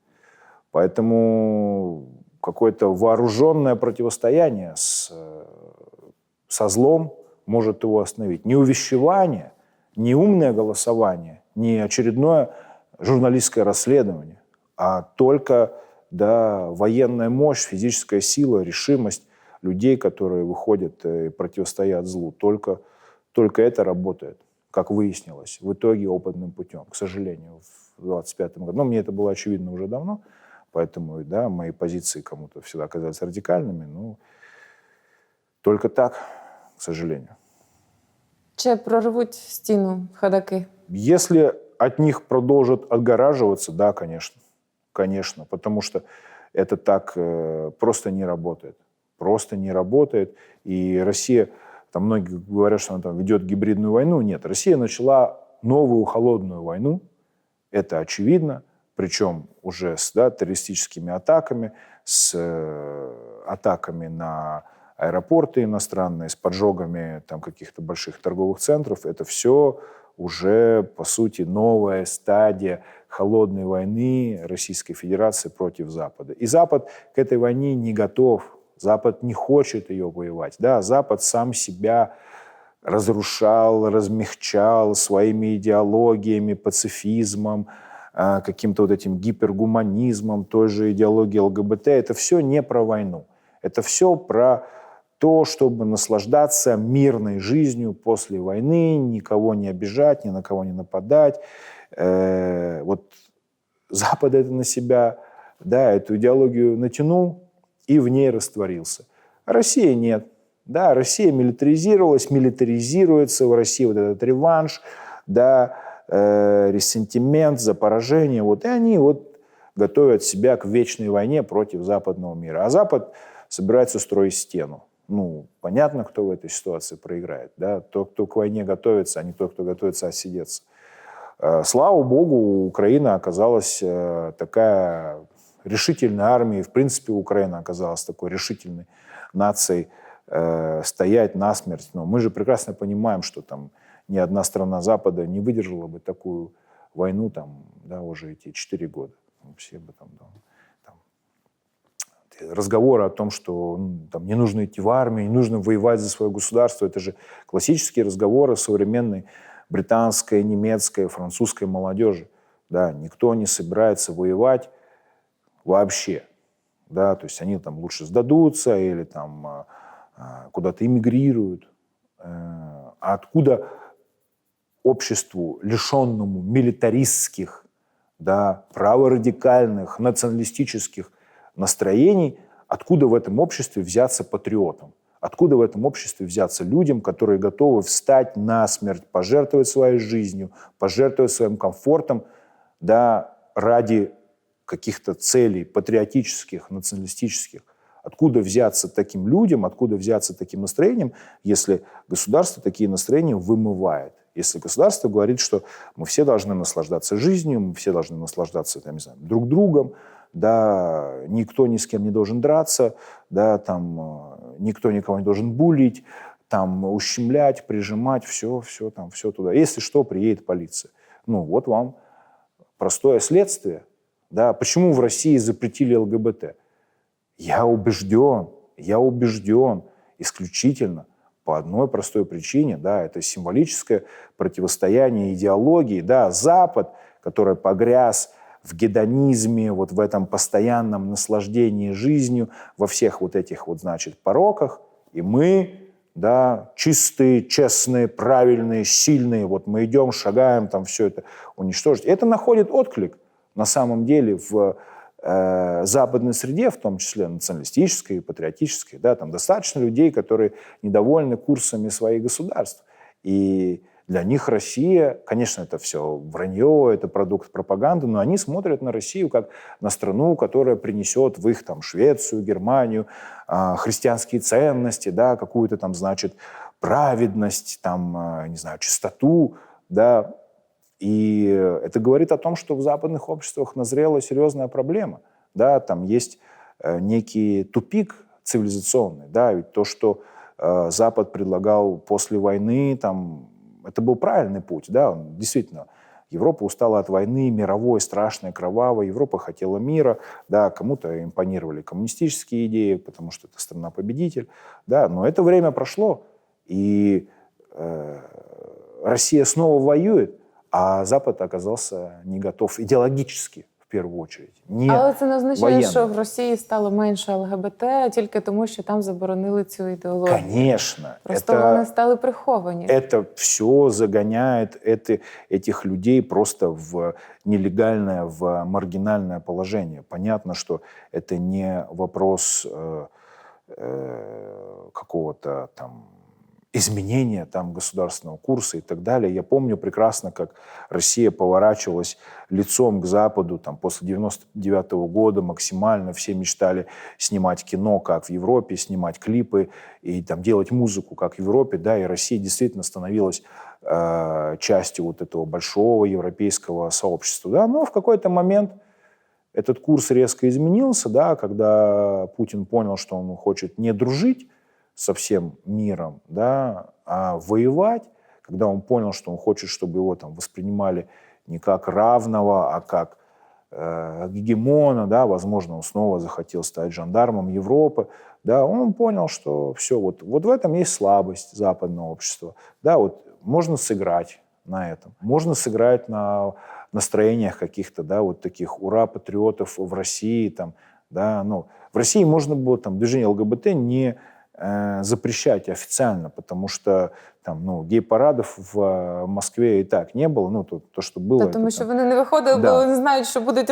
Поэтому какое-то вооруженное противостояние со злом может его остановить. Не увещевание, не умное голосование, не очередное журналистское расследование, а только, да, военная мощь, физическая сила, решимость людей, которые выходят и противостоят злу. Только это работает, как выяснилось, в итоге опытным путем, к сожалению, в 25-м году. Но мне это было очевидно уже давно, поэтому, да, мои позиции кому-то всегда казались радикальными, но только так, к сожалению. Чи прорвуть стіну ходаки? Если от них продолжат отгораживаться, да, конечно. Конечно, потому что это так просто не работает. Просто не работает. И Россия, там многие говорят, что она там ведет гибридную войну. Нет, Россия начала новую холодную войну. Это очевидно. Причем уже с, да, террористическими атаками, с атаками на аэропорты иностранные, с поджогами там, каких-то больших торговых центров. Это все уже, по сути, новая стадия холодной войны Российской Федерации против Запада. И Запад к этой войне не готов. Запад не хочет ее воевать. Да, Запад сам себя разрушал, размягчал своими идеологиями, пацифизмом, каким-то вот этим гипергуманизмом, той же идеологией ЛГБТ. Это все не про войну. Это все про то, чтобы наслаждаться мирной жизнью после войны, никого не обижать, ни на кого не нападать. Вот Запад это на себя, да, эту идеологию натянул и в ней растворился. А Россия нет. Да, Россия милитаризировалась, милитаризируется, в России вот этот реванш, да, ресентимент за поражение. Вот, и они вот готовят себя к вечной войне против западного мира. А Запад собирается строить стену. Ну, понятно, кто в этой ситуации проиграет. Да? Тот, кто к войне готовится, а не тот, кто готовится отсидеться. Слава богу, Украина оказалась такая решительной армией. В принципе, Украина оказалась такой решительной нацией стоять насмерть. Но мы же прекрасно понимаем, что там ни одна страна Запада не выдержала бы такую войну там, да, уже эти 4 года. Все бы там, разговоры о том, что там, не нужно идти в армию, не нужно воевать за свое государство. Это же классические разговоры современной британской, немецкой, французской молодежи. Да, никто не собирается воевать вообще. Да, то есть они там лучше сдадутся или там куда-то эмигрируют. А откуда обществу, лишенному милитаристских, да, праворадикальных, националистических настроений, откуда в этом обществе взяться патриотам? Откуда в этом обществе взяться людям, которые готовы встать насмерть, пожертвовать своей жизнью, пожертвовать своим комфортом, да, ради каких-то целей патриотических, националистических? Откуда взяться таким людям, откуда взяться таким настроением, если государство такие настроения вымывает? Если государство говорит, что мы все должны наслаждаться жизнью, мы все должны наслаждаться, там, не знаю, друг другом, да, никто ни с кем не должен драться, да, там, никто никого не должен булить, там, ущемлять, прижимать, все туда. Если что, приедет полиция. Ну, вот вам простое следствие. Да. Почему в России запретили ЛГБТ? Я убежден исключительно по одной простой причине, да, это символическое противостояние идеологии, да, Запад, который погряз в гедонизме, вот в этом постоянном наслаждении жизнью, во всех вот этих вот, значит, пороках, и мы, да, чистые, честные, правильные, сильные, вот мы идем, шагаем, там все это уничтожить. Это находит отклик, на самом деле, в западной среде, в том числе националистической и патриотической, да, там достаточно людей, которые недовольны курсами своих государств. И для них Россия, конечно, это все вранье, это продукт пропаганды, но они смотрят на Россию как на страну, которая принесет в их там Швецию, Германию христианские ценности, да, какую-то там, значит, праведность, там, не знаю, чистоту, да. И это говорит о том, что в западных обществах назрела серьезная проблема. Да, там есть некий тупик цивилизационный. Да, ведь то, что Запад предлагал после войны, там, это был правильный путь. Да, действительно, Европа устала от войны, мировой, страшной, кровавой. Европа хотела мира. Да, кому-то импонировали коммунистические идеи, потому что это страна-победитель. Да, но это время прошло, и Россия снова воюет. А Запад оказался не готов идеологически, в первую очередь. Але це не означає, воєнно. що в Росії стало менше ЛГБТ тільки тому, що там заборонили цю ідеологію. Конечно. Просто вони стали приховані. Это все загоняет этих людей просто в нелегальное, в маргинальное положение. Понятно, что это не вопрос какого-то там изменения там, государственного курса и так далее. Я помню прекрасно, как Россия поворачивалась лицом к Западу там, после 1999 года максимально. Все мечтали снимать кино, как в Европе, снимать клипы и там, делать музыку, как в Европе. Да, и Россия действительно становилась частью вот этого большого европейского сообщества. Да. Но в какой-то момент этот курс резко изменился, да, когда Путин понял, что он хочет не дружить со всем миром, да, а воевать, когда он понял, что он хочет, чтобы его там воспринимали не как равного, а как гегемона, да, возможно, он снова захотел стать жандармом Европы, да, он понял, что все, вот в этом есть слабость западного общества, да, вот можно сыграть на этом, можно сыграть на настроениях каких-то, да, вот таких ура-патриотов в России, там, да, ну, в России можно было там движение ЛГБТ не запрещать официально, потому что там, ну, гей-парадов в Москве и так не было. Ну, то что было... Тому що вони не виходили, бо вони знають, що будуть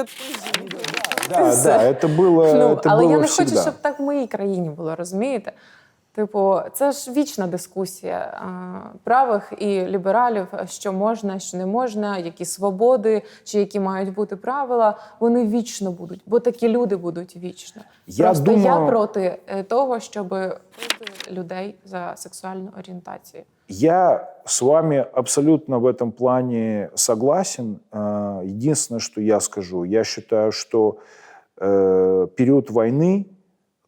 Да, это было, ну, это але было я не всегда. хочу, щоб так в моїй країні було, розумієте? Типу, це ж вічна дискусія правих і лібералів, що можна, що не можна, які свободи, чи які мають бути правила, вони вічно будуть, бо такі люди будуть вічно. Просто я проти того, щоб бити людей за сексуальну орієнтацію. Я с вами абсолютно в этом плане согласен. Единственное, что я скажу, я считаю, что период войны,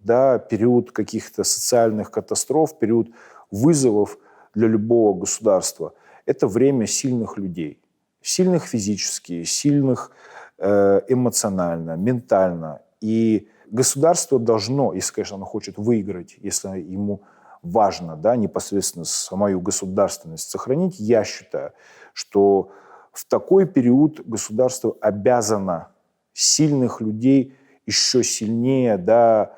да, период каких-то социальных катастроф, период вызовов для любого государства – это время сильных людей. Сильных физически, сильных эмоционально, ментально. И государство должно, если, конечно, оно хочет выиграть, если ему важно, да, непосредственно самую государственность сохранить, я считаю, что в такой период государство обязано сильных людей еще сильнее, да,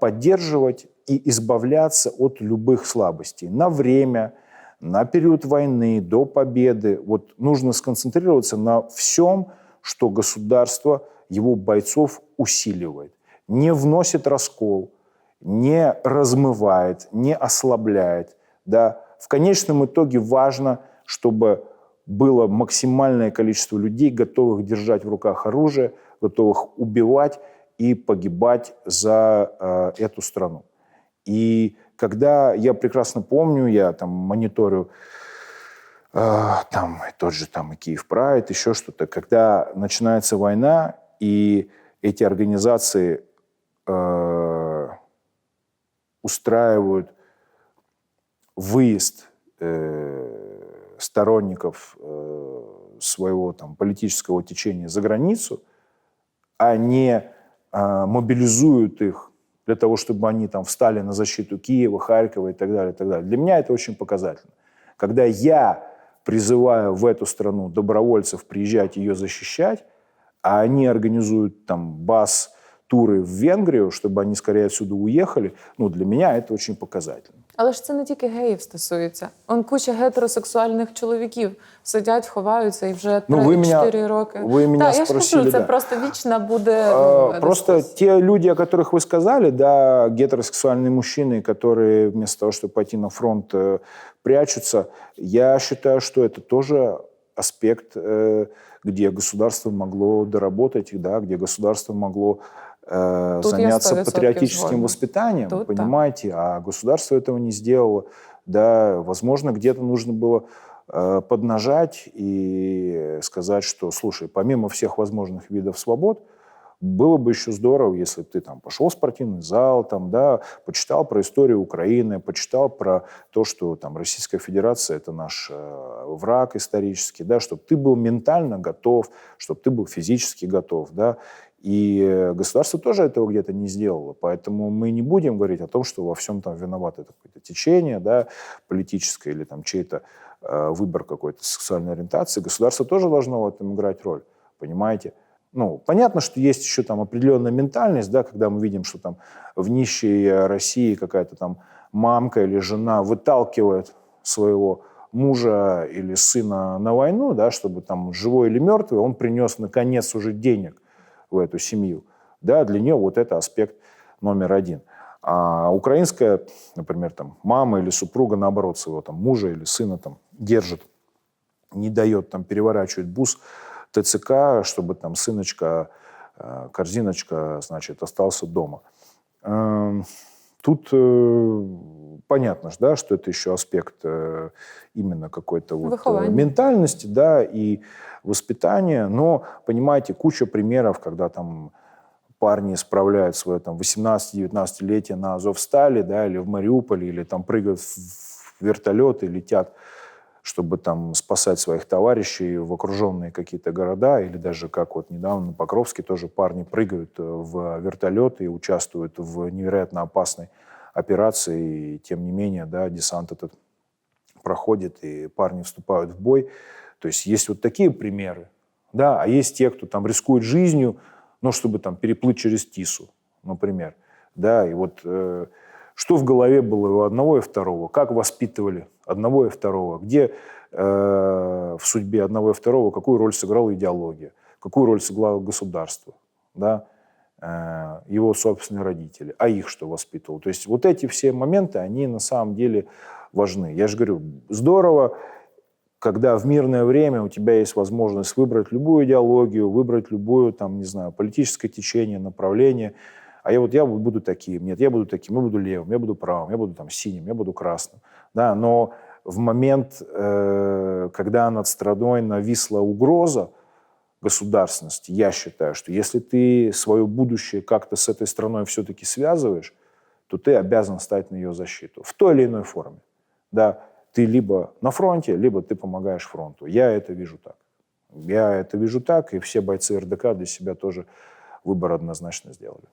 поддерживать и избавляться от любых слабостей. На время, на период войны, до победы. Вот нужно сконцентрироваться на всем, что государство его бойцов усиливает. Не вносит раскол, не размывает, не ослабляет. Да. В конечном итоге важно, чтобы было максимальное количество людей, готовых держать в руках оружие, готовых убивать и погибать за эту страну. И когда, я прекрасно помню, я там мониторю там тот же там и Киев Прайд, еще что-то, когда начинается война, и эти организации устраивают выезд сторонников своего там политического течения за границу, а не мобилизуют их для того, чтобы они там встали на защиту Киева, Харькова и так далее, и так далее. Для меня это очень показательно. Когда я призываю в эту страну добровольцев приезжать ее защищать, а они организуют там туры в Венгрію, щоб вони скоріше відсюди уїхали, ну, для мене це дуже показательно. Але ж це не тільки геїв стосується. Он куча гетеросексуальних чоловіків сидять, ховаються і вже 3-4 роки. Ви мене я ж кажу, це просто вічна буде просто те люди, о которых вы сказали, да, гетеросексуальные мужчины, которые вместо того, чтобы пойти на фронт, прячутся, я считаю, что это тоже аспект, где государство могло доработать, да, где государство могло заняться патриотическим воспитанием, понимаете, а государство этого не сделало. Да, возможно, где-то нужно было поднажать и сказать, что, слушай, помимо всех возможных видов свобод, было бы еще здорово, если бы ты там пошел в спортивный зал, там, да, почитал про историю Украины, почитал про то, что там Российская Федерация – это наш враг исторический, да, чтобы ты был ментально готов, чтобы ты был физически готов, да. И государство тоже этого где-то не сделало. Поэтому мы не будем говорить о том, что во всем там виновато какое-то течение, да, политическое или там чей-то выбор какой-то сексуальной ориентации. Государство тоже должно в этом играть роль, понимаете? Ну, понятно, что есть еще там определенная ментальность, да, когда мы видим, что там в нищей России какая-то там мамка или жена выталкивает своего мужа или сына на войну, да, чтобы там живой или мертвый, он принес наконец уже денег в эту семью. Да, для нее вот это аспект номер один. А украинская, например, там, мама или супруга, наоборот, своего там, мужа или сына там, держит, не дает, там, переворачивает бус ТЦК, чтобы там сыночка, корзиночка, значит, остался дома. Тут понятно, да, что это еще аспект именно какой-то вот ментальности, да, и воспитания. Но, понимаете, куча примеров, когда там парни справляют свое там 18-19-летие на Азовстале, да, или в Мариуполе, или там прыгают в вертолеты, летят, чтобы там спасать своих товарищей в окруженные какие-то города, или даже как вот недавно на Покровске тоже парни прыгают в вертолеты и участвуют в невероятно опасной операции, и тем не менее, да, десант этот проходит, и парни вступают в бой. То есть есть вот такие примеры, да, а есть те, кто там рискует жизнью, ну, чтобы там переплыть через Тису, например, да, и вот что в голове было у одного и второго, как воспитывали одного и второго, где в судьбе одного и второго какую роль сыграла идеология, какую роль сыграло государство, да, его собственные родители, а их что воспитывало. То есть вот эти все моменты, они на самом деле важны. Я же говорю, здорово, когда в мирное время у тебя есть возможность выбрать любую идеологию, выбрать любую, там, не знаю, политическое течение, направление. А я буду таким, нет, я буду таким, я буду левым, я буду правым, я буду там синим, я буду красным. Да, но в момент, когда над страной нависла угроза государственности, я считаю, что если ты свое будущее как-то с этой страной все-таки связываешь, то ты обязан стать на ее защиту в той или иной форме. Да, ты либо на фронте, либо ты помогаешь фронту. Я это вижу так. Я это вижу так, и все бойцы РДК для себя тоже выбор однозначно сделали.